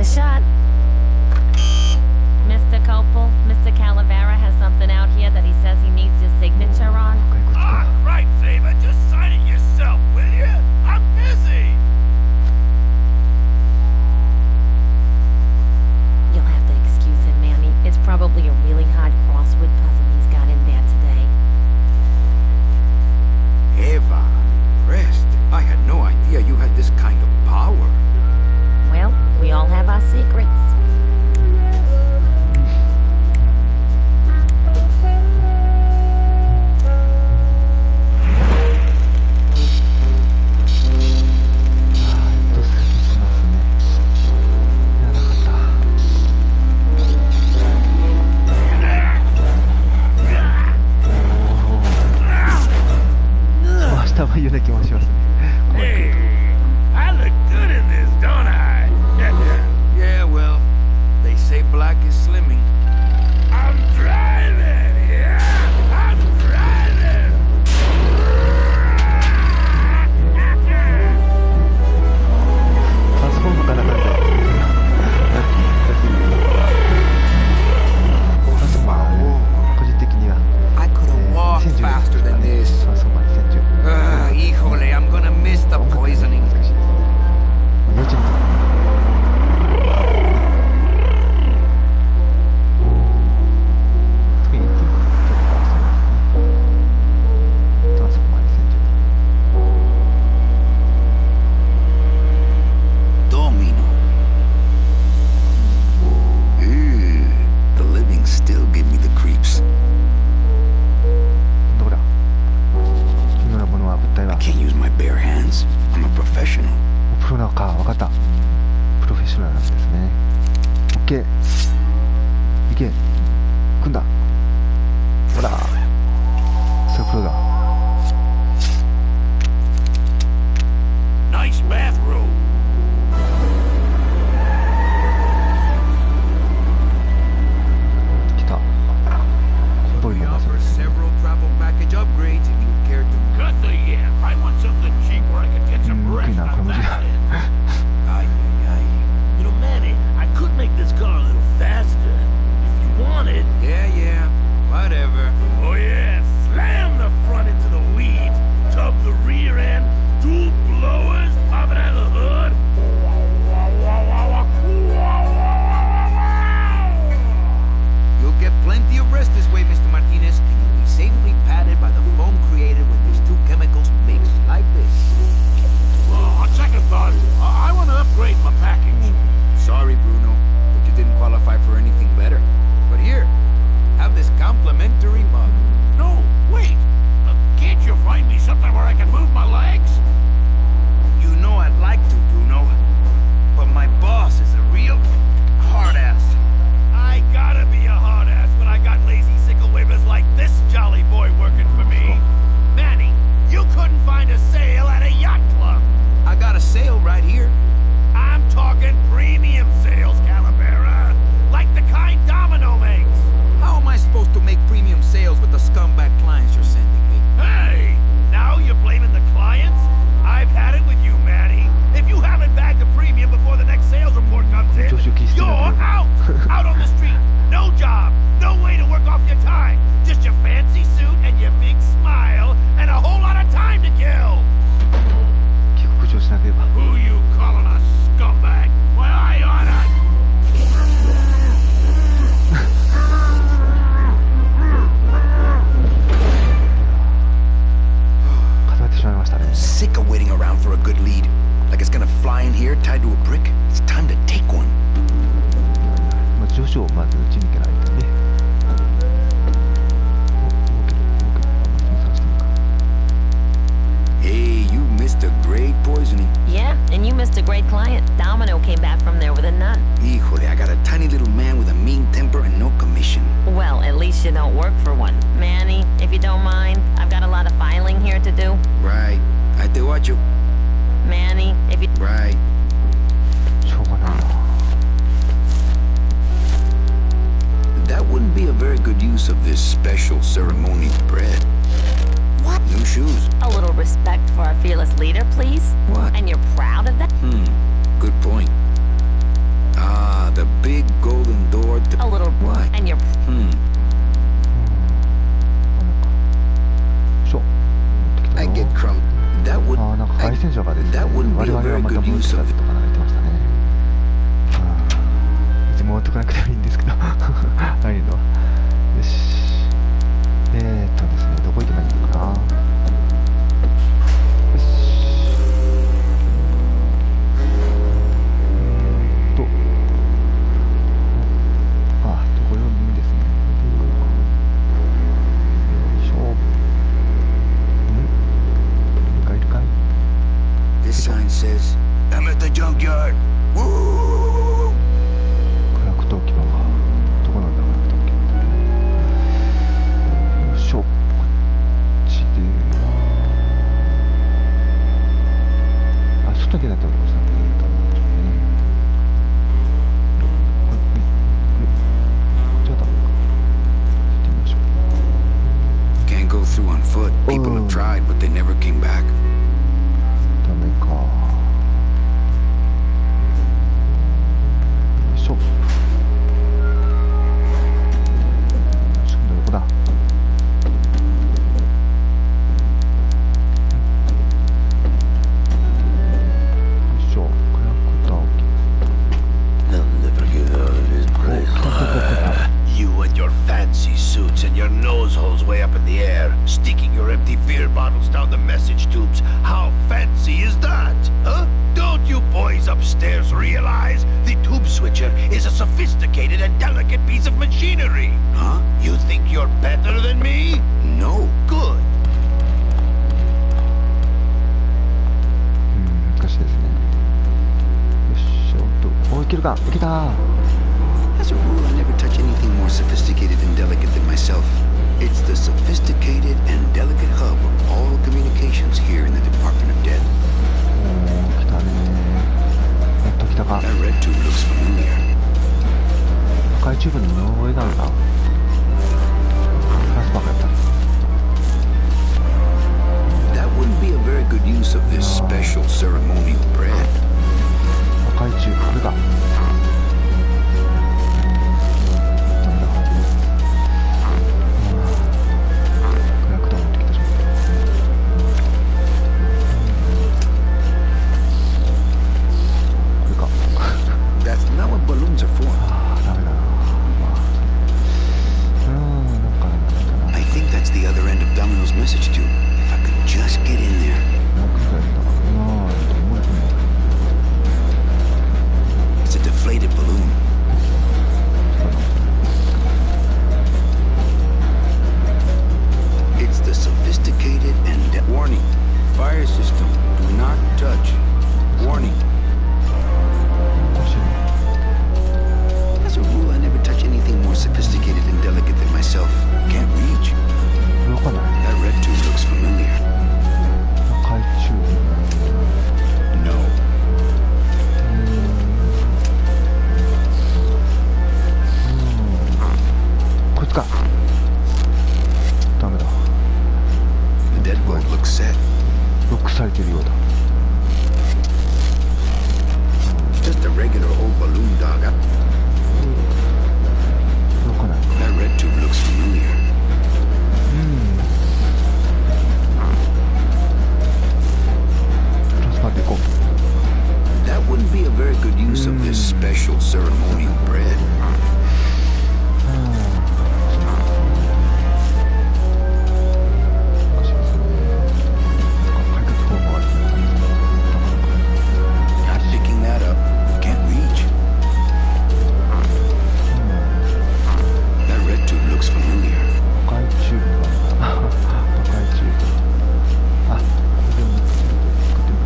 a shot. Mr. Copel, Mr. Calavera has something out here that he says he needs your signature on.
Ah, right, Saber. Just sign it yourself, will you? I'm busy.
You'll have to excuse him, Manny. It's probably a really hard crossword puzzle he's got in there today.
Eva, I'm impressed. I had no idea you had this kind of power.
Well, we all have our secrets.
Hey, I look good in this, don't I?
Yeah, well, they say black is slimming.
I'm driving, yeah, I'm driving.
トランスフォームかな感じでトランスフォーマー個人的には
I could have walked faster than this.
トランスフォーマー2010
Híjole, I'm gonna miss the poisoning.
難しいですね YouTube 特にトランスフォーマー2010
Domino. The living still give me the creeps.
どこだ奇妙なものは物体は
I can't use my bare hands. I'm a professional.
プロなのか分かったプロフェッショナルなんですね OK いけ組んだほらそれプロだ
Nice bathroom.
来たコンボイ
We
も出せ
offer
る
several travel package upgrades if you care to.
Cut the yeah. I want something cheap where I can get some
むず
rest
いなこの
on
文字
that
が
end.
Ay, ay,
You know, Manny, I could make this car a little faster if you wanted.
ay. Yeah, whatever.
Oh yeah, slam the front into the weeds, tub the rear end, dual blowers popping out of the hood.
You'll get plenty of rest this way, Mr. Martinez, and you'll be safely padded by the foam created when these two chemicals mix like this.
On second thought, I want to upgrade my package.
Sorry, Bruno, but you didn't qualify for anything better. But here, have this complimentary mug.
No, wait. Can't you find me something where I can move my legs?
You know I'd like to, Bruno, but my boss is a real hard-ass.
I gotta be a hard ass when I got lazy sickle wavers like this jolly boy working for me. Manny, you couldn't find a sale at a yacht club.
I got a sale right here.
I'm talking premium sales, Calavera. Like the kind Domino makes.
How am I supposed to make premium sales with the scumbag clients you're sending me?
Hey, now you're blaming the clients? I've had it with you, Manny. If you haven't bagged the premium before the next sales report comes in, you're out! Out on the street, no job, no way to work off your time. Just your fancy suit and your big smile and a whole lot of time to kill.
帰国上しなければ
Who you calling a scumbag? Well, I oughta...
固めてしまいましたね
Sick of waiting around for a good lead. Like it's gonna fly in here tied to a brick. It's time to take one.
まあ徐々をまず打ち抜けないとね動けるあんまり計算してみるか
Hey, you missed a great poisoning.
Yeah, and you missed a great client. Domino came back from there with a nut.
Híjole, I got a tiny little man with a mean temper and no commission.
Well, at least you don't work for one. Manny, if you don't mind, I've got a lot of filing here to do.
Right. I te watcho.
Manny, if you...
Right.
しょうがないな
That wouldn't be a very good use of this special ceremony bread.
What?
New shoes.
A little respect for our fearless leader, please?
What?
And you're proud of that?
Good point. about the big golden door at the...
A little.
What?
And you're.
しょ
I get crumb. That would...
なんか配線者がですね、
That wouldn't
我
be a
々は
very
また
good
戻って
use
た
of
と
it.
か言ってましたね。別に戻ってこなくてもいいんですけど入るのは。よし。ですね、どこ行けばいいのかな。よし。どこ読んでいいんですね。よいしょ。いるかい
This sign says, I'm at the junkyard. Woo!
価格投機場がどこなんだ価格投機場。よいしょ。こっちで外出ないと思いますね。
Can't go through on foot. People have tried, but they never came back.
ダメか。よいしょ。今度どこだ。よいしょ。クラクター置き。
They'll never get out of this place. You and your fancy suits and your nose holes way up in the air, sticking your empty beer bottles down the message tubes. How fancy is that? Huh? Don't you boys upstairs realize the tube switcher is a sophisticated and delicate piece of machinery?
Huh?
You think you're better than me?
No.
Good.
難しいですね。よいしょ。お、いけるか。いけた。
As a rule, I never touch anything more sophisticated and delicate than myself. It's the sophisticated and delicate hub of all communications here in the Department of Dead.
来たね。やっと来たか。
That red tube looks familiar.
赤いチューブに見覚えがあるな。ラスバカやった。
That wouldn't be a very good use of this special ceremonial bread.
赤いチューブ、これだ。
That's not what balloons are for.
ダメだな。
I think that's the other end of Domino's message tube. If I could just get in there. It's a deflated balloon. It's the sophisticated and warning. Fire system. Do not touch. Warning. As a rule, I never touch anything more sophisticated and delicate than myself. Can't reach. That red tube looks familiar. No.
こいつか。ダメだ。
The deadbolt looks set.
ロックされてるようだ。
Just a regular old balloon dog.
動かない。
That red tube looks familiar.
トランスファーで行こう。
That wouldn't be a very good use of this special ceremonial bread.
難しいですね。解決方法は
Not picking that up. Can't reach. That red tube looks familiar.
赤いチューブが赤いチューブ。あ、これでも作ってみる。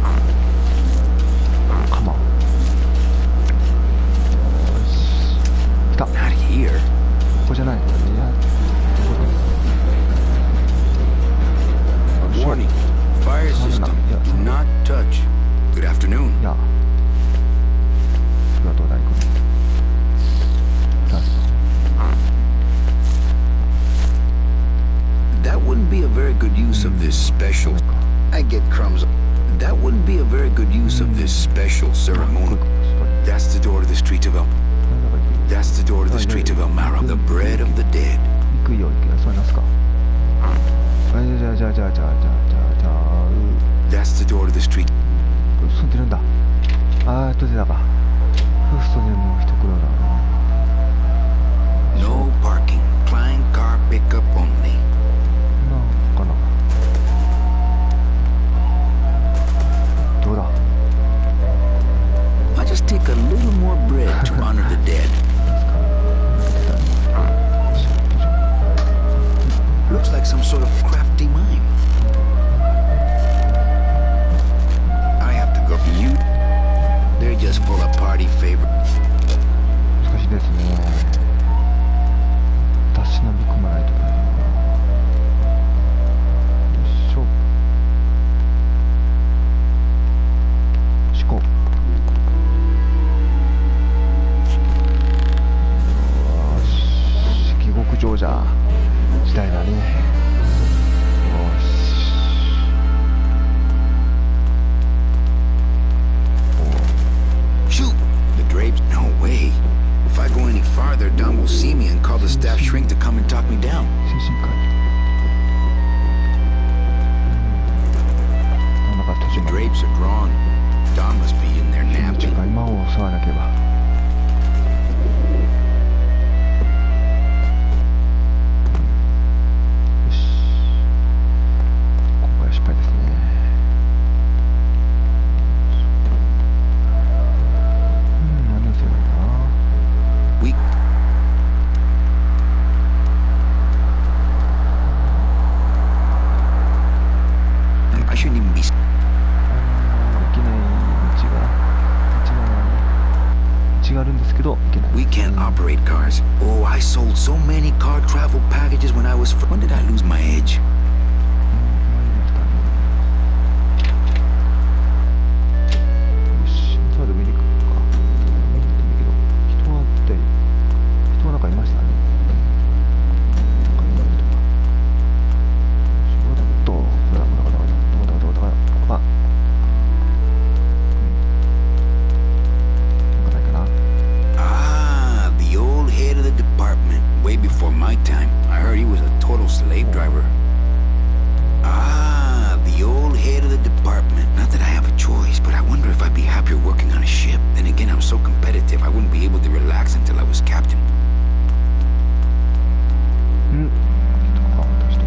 カマ。よし。来た。こ
Not here.
こじゃない。いや。
Warning. Fire system. Do not touch. Good afternoon.
いや。それはどうだいこれ。トランスファー。
That wouldn't be a very good use of this special. I get crumbs. That wouldn't be a very good use of this special ceremony. That's the door to the street of up. That's the door to the streets of Elmara, the bread of the dead.
行くよ、行くよ、そうなんすか。じゃあ。
That's the door to the street.
外出るんだ。外出たか。外でもう一苦労だな。
No parking. Client car pickup only.
なんかな。どうだ。
I'll just take a little more bread to honor the dead. Looks like some sort of crafty mine. I have to go. You? They're just full of party favor.
難しいですね。たしなみ込まないとな。よいしょ。思考。よし。下克上じゃ時代だね。よし。
Shoot! The drapes? No way. If I go any farther, Don will see me and call the staff shrink to come and talk me down.
精神科医。なんだか途
The
中まで。
drapes are drawn. Don must be in there
ちょっ
napping.
と今を襲わなければ。よし。今回は失敗ですね。何をすればいいかな。
We I shouldn't even be.
いけない道があるんですけど、いけない。
We can't operate cars. Oh, I sold so many car travel packages when I was. When did I lose my edge?
よし、そうでもいいか。見てみるけど、人はなんかいましたね。ちょっと、
Ah, the old head of the department. Way before my time. I heard he was a total slave driver. Ah, the old head of the department. Not that I have a choice, but I wonder if I'd be happier working on a ship. Then again, I'm so competitive, I wouldn't be able to relax until I was captain.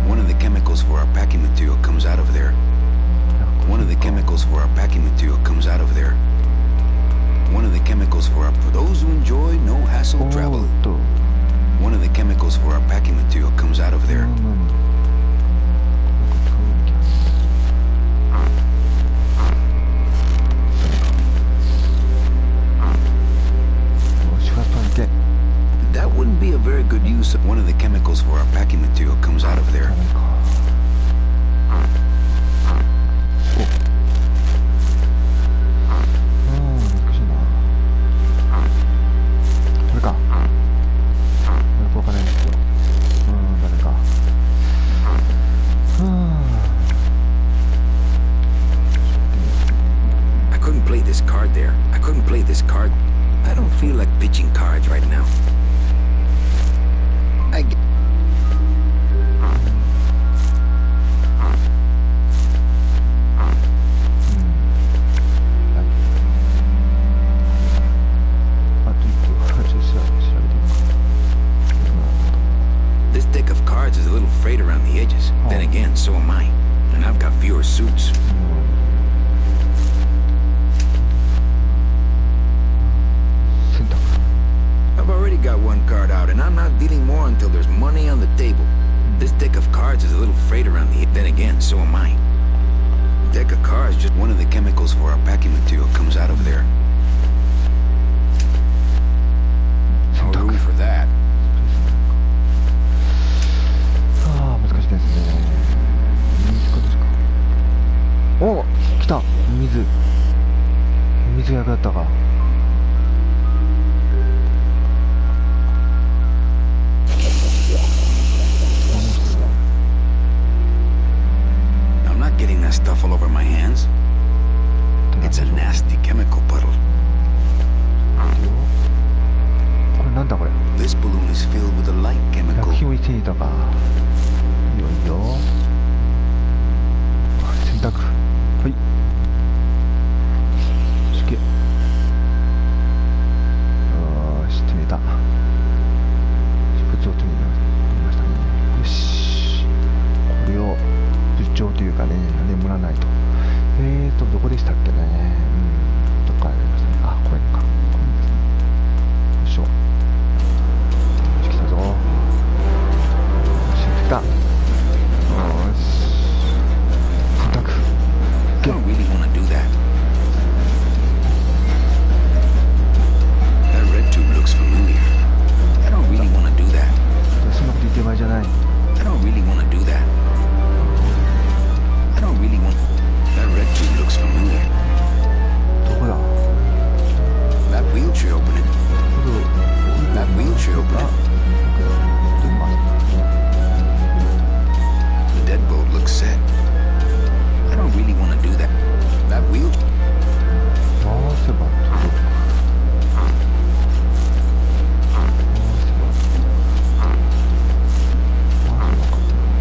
One of the chemicals for our packing material comes out of there. One of the chemicals for our packing material comes out of there. One of the chemicals for those who enjoy no hassle travel. One of the chemicals for our packing material comes out of there. That wouldn't be a very good use of one of the chemicals for our packing material comes out of there. I couldn't play this card there. I couldn't play this card. I don't feel like pitching cards right now. This deck of cards is a little frayed around the edges. Then again, so am I. And I've got fewer suits. I've already got one card out, and I'm not dealing more until there's money on the table. This deck of cards is a little frayed around the edge. Then again, so am I. Deck of cards, just one of the chemicals for our packing material comes out of there. No room for that.
難しいですね。お、来た。水が役だったか。
I'm not getting that stuff all over my hands. It's a nasty chemical puddle.
これなんだこれ。
This balloon is filled with a light
薬
chemical.
品を1にとか。いいよいいよ。洗濯。はい。しけ。してみた。私物を手に入れましたね。よし。これを出張というかね、眠らないと。どこでしたっけね。どっかありましたね。あ、これか。これですね。よいしょ。よし、来たぞ。よし、来た。よし。洗濯。
I don't really want to do that. That red tube looks familiar. I don't really want to do that.
そんなこと言ってる場合じゃない。
I don't really want to do that. I don't really want. That red tube looks familiar.
どこだ。
That wheelchair opening. That wheelchair opening. The deadbolt looks set. I don't really want to do that. That wheel.
回せば届く。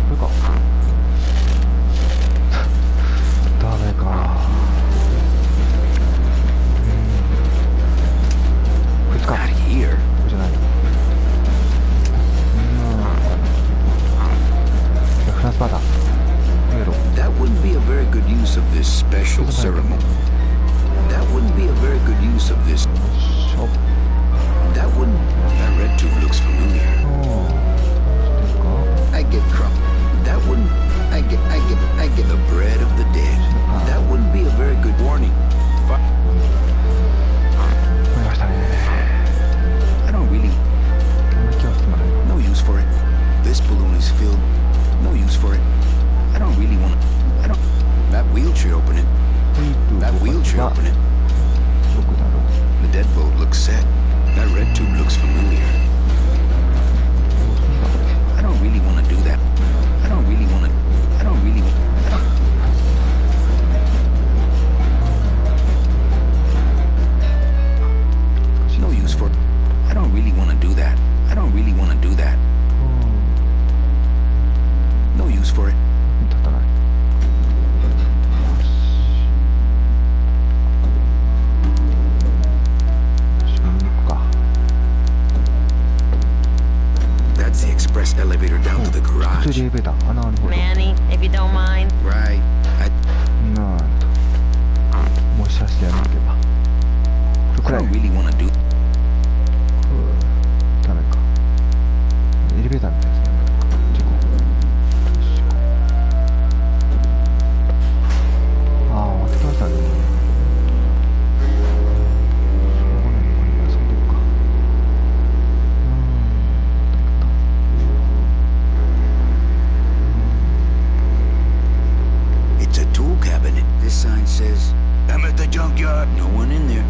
これか。ダメか。こいつか。
Not here.
これじゃない。フランスパターン。
That wouldn't be a very good use of this special ceremony. That wouldn't be a very good use of this. That wouldn't. That red tube looks familiar. I get crumb. That wouldn't. I get the bread of the dead. That wouldn't be a very good warning. I don't really. No use for it. This balloon is filled. No use for it. I don't really want to. I don't. That wheelchair opening. That wheelchair opening. The deadbolt looks set. That red tube looks familiar. I don't really want to do that. I don't really want to. I don't really want. I don't. No use for. I don't really want to do that. I don't really want to do that. No use for it.
立たない。
That's the express elevator down to the
普通
garage.
にエレベーター。あ、なるほど。
Manny, if you don't mind.
Right. I
なんと。もしかしてやらなければ。これくらい。
don't really want to do.
ダメか。エレベーターみたいですね。事故。ああ、終わってきましたね。しょうがないのに遊んでるか。
It's a tool cabinet. This sign says, "I'm at the junkyard." No one in there.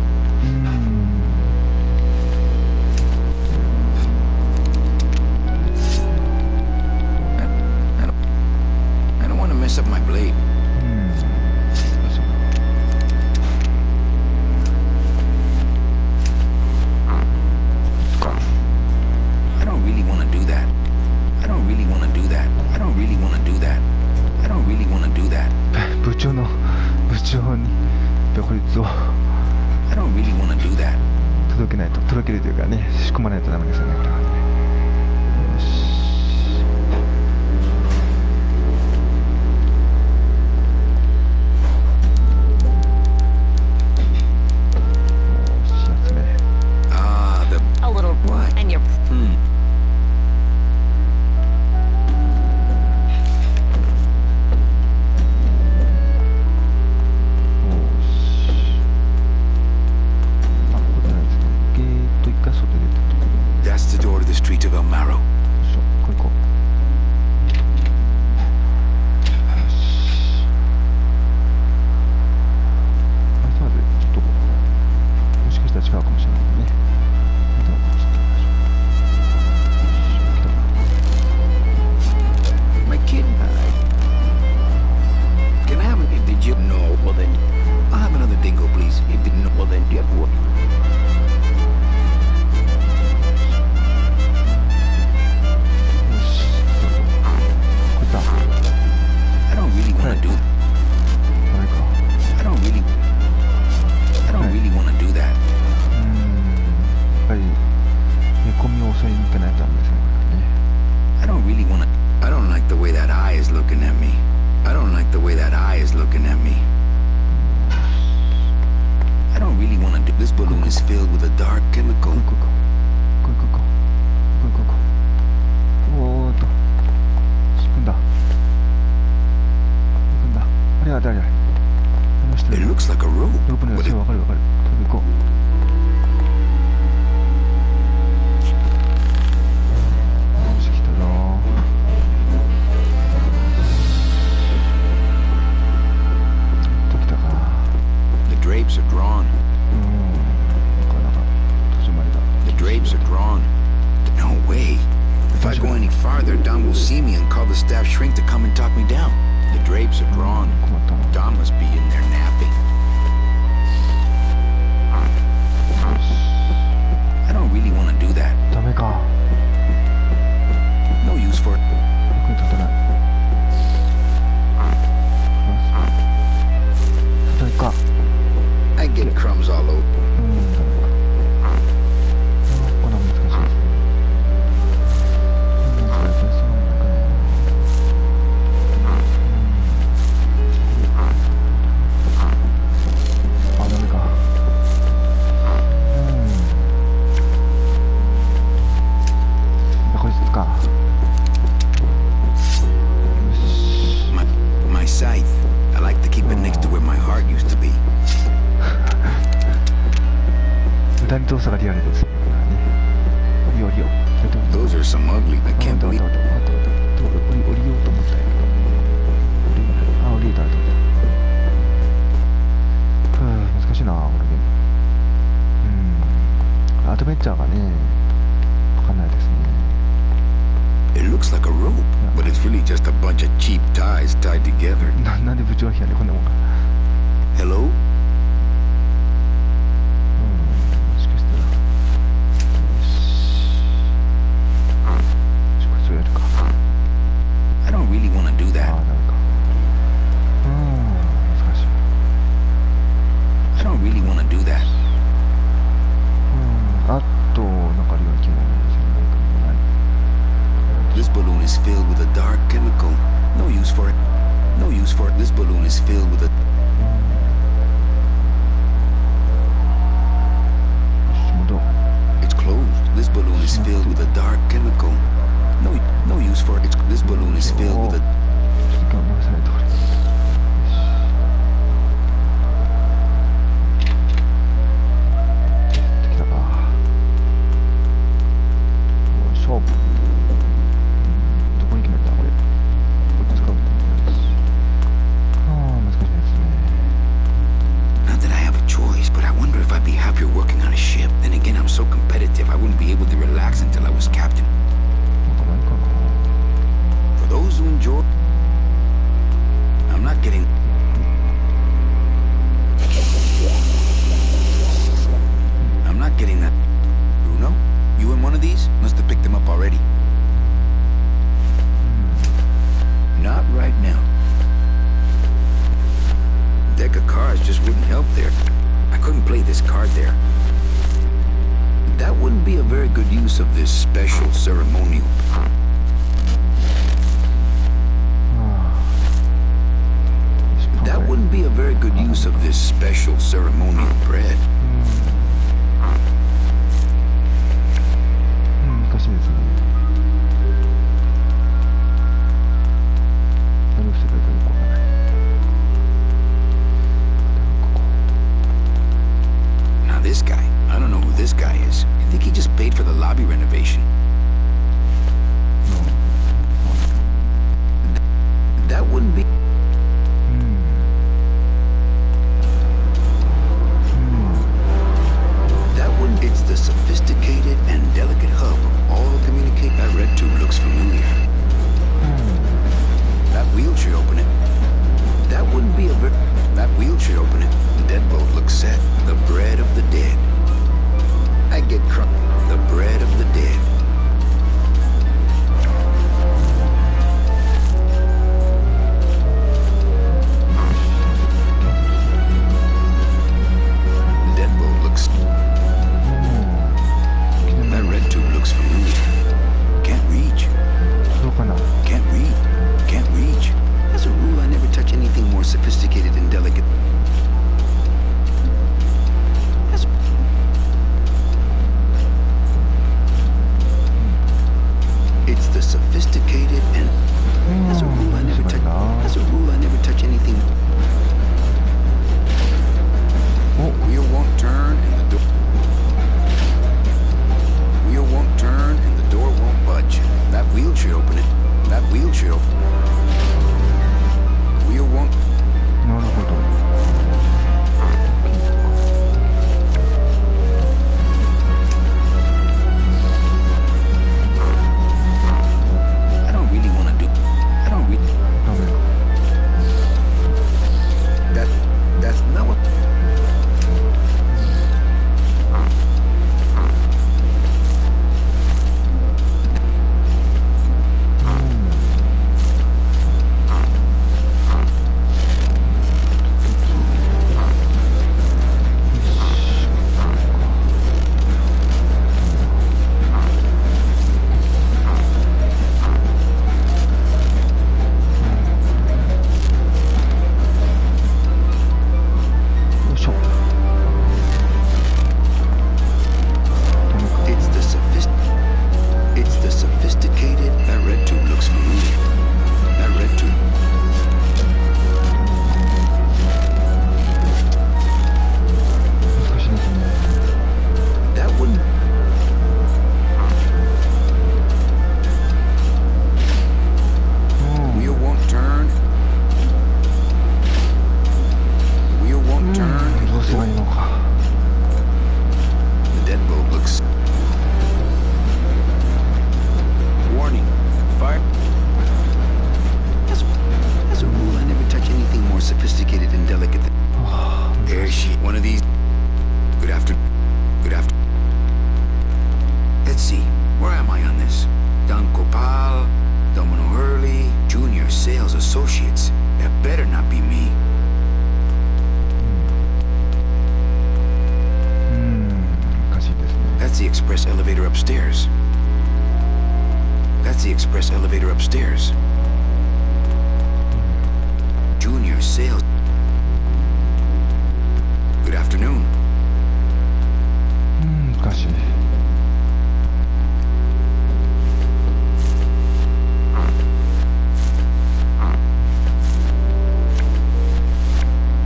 I don't want to mess up my blade.
か。
I don't really want to do that. I don't really want to do that. I don't really want to do that. I don't really want to do that.
部長にこいつを
I don't really want to do that.
届けるというかね、仕込まないとダメですよね、これはね。よし。集め。
Ah, the
A little.
What?
And you're.
hmm.
あ、ここじゃないですか。一回外出てと。
That's the door to the streets of El Marrow.
よいしょ。あるある。
It looks like a rope.
ロープのやつわかるわかる。とにかく行こう。よし、来たな。ときたか。
The drapes are drawn.
なかなか途中までだ。
The drapes are drawn. No way. If I go any farther, Don will see me and call the staff shrink to come and talk me down. The drapes are drawn.
困ったな。
Don must be in there napping. I don't really want to do that.
ダメか。
No use for it.
役に立たない。ダメか。
I get crumbs all over.
ダメか。こんな難しいですね。それやっぱりそうなんだかな。あ、ダメか。こいつか。
My scythe. I like to keep it next to where my heart used to be.
無駄に動作がリアルですね。降りよう降りよう。
Those are some ugly. I can't believe.
降りようと思ったよ。あ、降りれた。難しいな、これね。アドベンチャーがね、わかんないですね。
It looks like a rope, but it's really just a bunch of cheap ties tied together.
なんで部長費やねこんなもんか。
Hello?
もしかしたら。よし。こいつをやるか。
I don't really want to do
あ
that.
あ、ダメか。難しい。
I don't really want to do that.
あと、なんかあるような気もしないかもない。
This balloon is filled with a dark chemical. No use for it. No use for it. This balloon is filled with a...
戻ろう。
It's closed. This balloon is filled with a dark chemical. No use for it. This balloon is filled with a...
ちょっと我慢さないとこれ。できたか。勝負。どこに決めたこれ。これ使うってないし。難しいですね。
Not that I have a choice, but I wonder if I'd be happier working on a ship. Then again, I'm so competitive, I wouldn't be able to relax until I was captain.
なんかないかな。
For those who enjoy... I'm not getting... I'm not getting that... Bruno? You in one of these? Must have picked them up already. Not right now. Deck of cards just wouldn't help there. I couldn't play this card there. That wouldn't be a very good use of this special ceremonial. That wouldn't be a very good use of this special ceremonial bread.
難しいですね。何をしてくれたのかわからない。
Now this guy, I don't know who this guy is. I think he just paid for the lobby renovation. That wouldn't be...
せばいいのか。
The deadbolt looks... Warning. Fire... As a rule, I never touch anything more sophisticated and delicate than... There she... One of these... Good afternoon. Good afternoon. Let's see. Where am I on this? Don Copal, Domino Hurley, Junior Sales Associates. That better not be me. That's the express elevator upstairs. That's the express elevator upstairs. Junior Sales. Good afternoon.
難しい。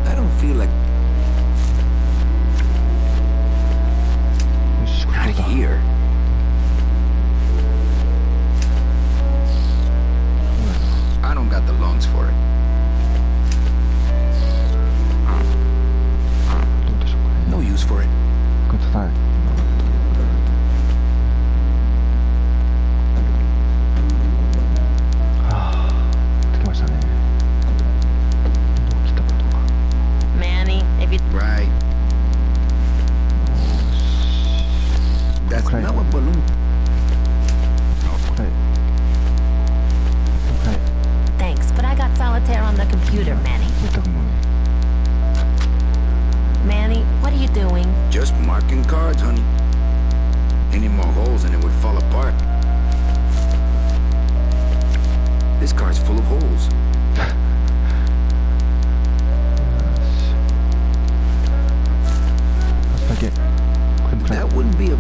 I don't feel like... Not here. I don't got the lungs for it.
どうでしょうかね。
No use for it.
これ叩いて。はあ、できましたね。どう来たことか。
Manny, if you...
Right. That's
Okay.
not what balloon...
はい。はい。
Thanks, but I got solitaire on the computer, Manny.
全くもうね。
Manny, what are you doing?
Just marking cards, honey. Any more holes and it would fall apart. This card's full of holes.
だけ。これもくらい。
That wouldn't be a...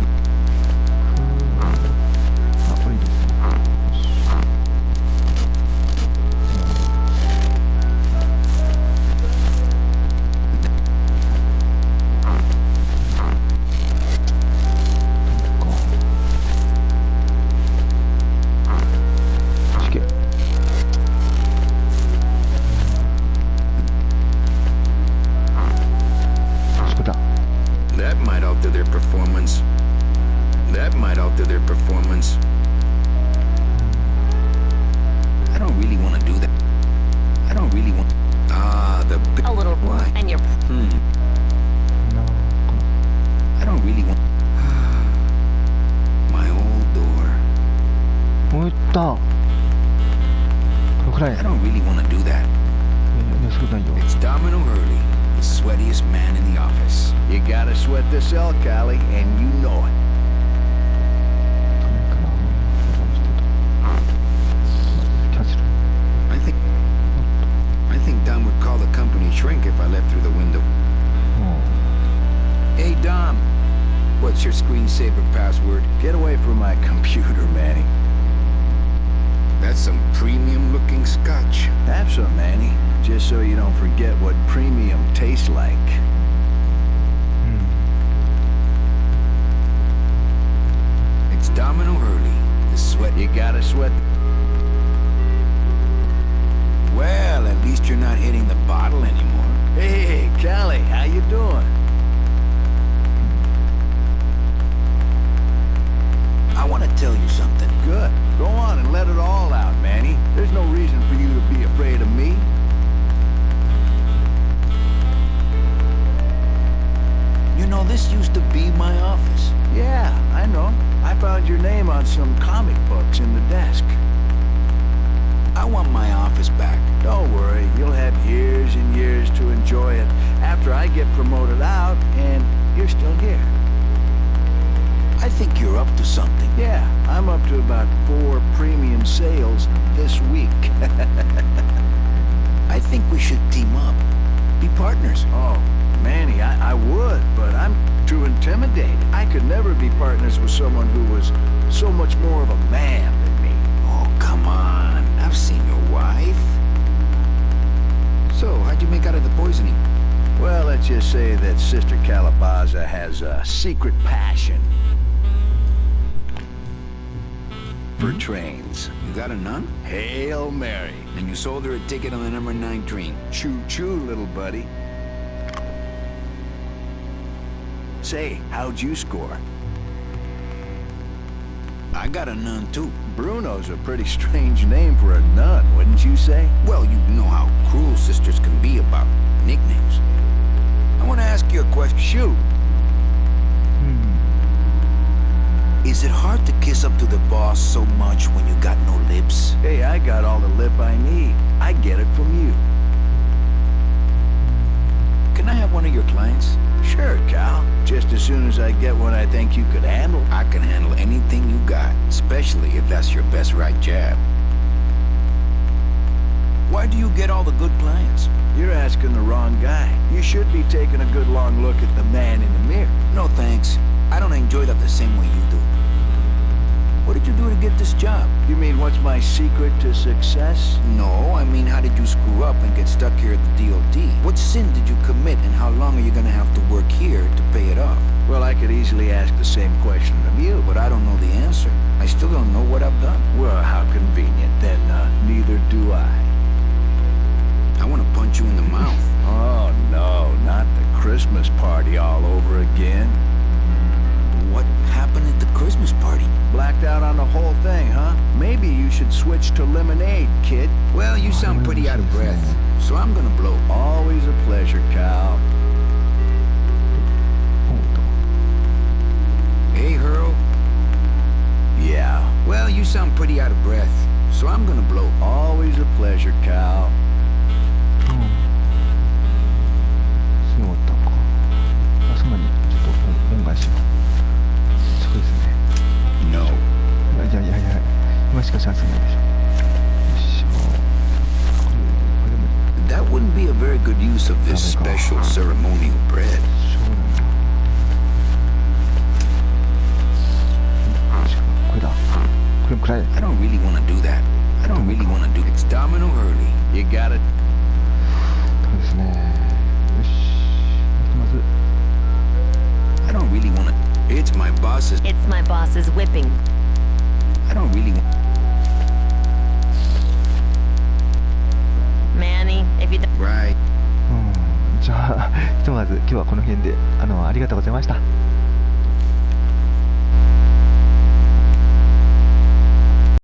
あ、これいいですね。
That might alter their performance. That might alter their performance. I don't really want to do that. I don't really want... Ah, the...
A little...
Why?
And you're...
I don't really want... My old door.
もういった。これくらい。
I don't really want to do that.
安くないよ。
It's Domino Hurley, the sweatiest man in the office.
You gotta sweat this elk, Callie, and you know it.
かな。キャッチる。
I think Dom would call the company shrink if I left through the window. Hey, Dom. What's your screensaver password?
Get away from my computer, Manny.
That's some premium-looking scotch.
Have some, Manny, just so you don't forget what premium tastes like.
It's Domino Hurley, the sweat...
You gotta sweat.
Well, at least you're not hitting the bottle anymore.
Hey, Callie, how you doing?
I want to tell you something.
Good. Go on and let it all out, Manny. There's no reason for you to be afraid of me.
You know, this used to be my office.
Yeah, I know. I found your name on some comic books in the desk.
I want my office back.
Don't worry, you'll have years and years to enjoy it after I get promoted out and you're still here.
I think you're up to something.
Yeah, I'm up to about 4 premium sales this week.
I think we should team up. Be partners.
Oh, Manny, I would, but I'm too intimidated. I could never be partners with someone who was so much more of a man than me.
Oh, come on. I've seen your wife. So, how'd you make out of the poisoning?
Well, let's just say that Sister Calabaza has a secret passion for trains.
You got a nun?
Hail Mary.
And you sold her a ticket on the number 9 train.
Choo-choo, little buddy. Say, how'd you score?
I got a nun too.
Bruno's a pretty strange name for a nun, wouldn't you say?
Well, you know how cruel sisters can be about nicknames. I want to ask you a question.
Shoot.
Is it hard to kiss up to the boss so much when you got no lips?
Hey, I got all the lip I need. I get it from you.
Can I have one of your clients?
Sure, Cal. Just as soon as I get one I think you could handle.
I can handle anything you got, especially if that's your best right jab. Why do you get all the good clients?
You're asking the wrong guy. You should be taking a good long look at the man in the mirror.
No thanks. I don't enjoy that the same way you do. What did you do to get this job?
You mean what's my secret to success?
No, I mean how did you screw up and get stuck here at the DOD? What sin did you commit and how long are you gonna have to work here to pay it off?
Well, I could easily ask the same question of you.
But I don't know the answer. I still don't know what I've done.
Well, how convenient. Then neither do I.
I want to punch you in the mouth.
Oh, no, not the Christmas party all over again.
What happened at the Christmas party?
Blacked out on the whole thing, huh? Maybe you should switch to lemonade, kid.
Well, you sound pretty out of breath, so I'm gonna blow.
Always a pleasure, Cal.
Hey, Hurl.
Yeah.
Well, you sound pretty out of breath, so I'm gonna blow.
Always a pleasure, Cal.
すごかったのか。あそこにちょっと恩返しを。そうですね。
No.
いや今しかチャンスないでしょ。よいしょ。これでも
That wouldn't be a very good use of this special ceremonial bread.
しょうがないな。これだ。これもくらい。
I don't really want to do that. I don't really want to do it. It's Domino Hurley.
You got it.
そうですね。よし。まず。
I don't really want to. It's my boss's.
It's my boss's whipping.
I don't really want.
Manny, if you don't...
Right.
じゃあひとまず今日はこの辺でありがとうございました。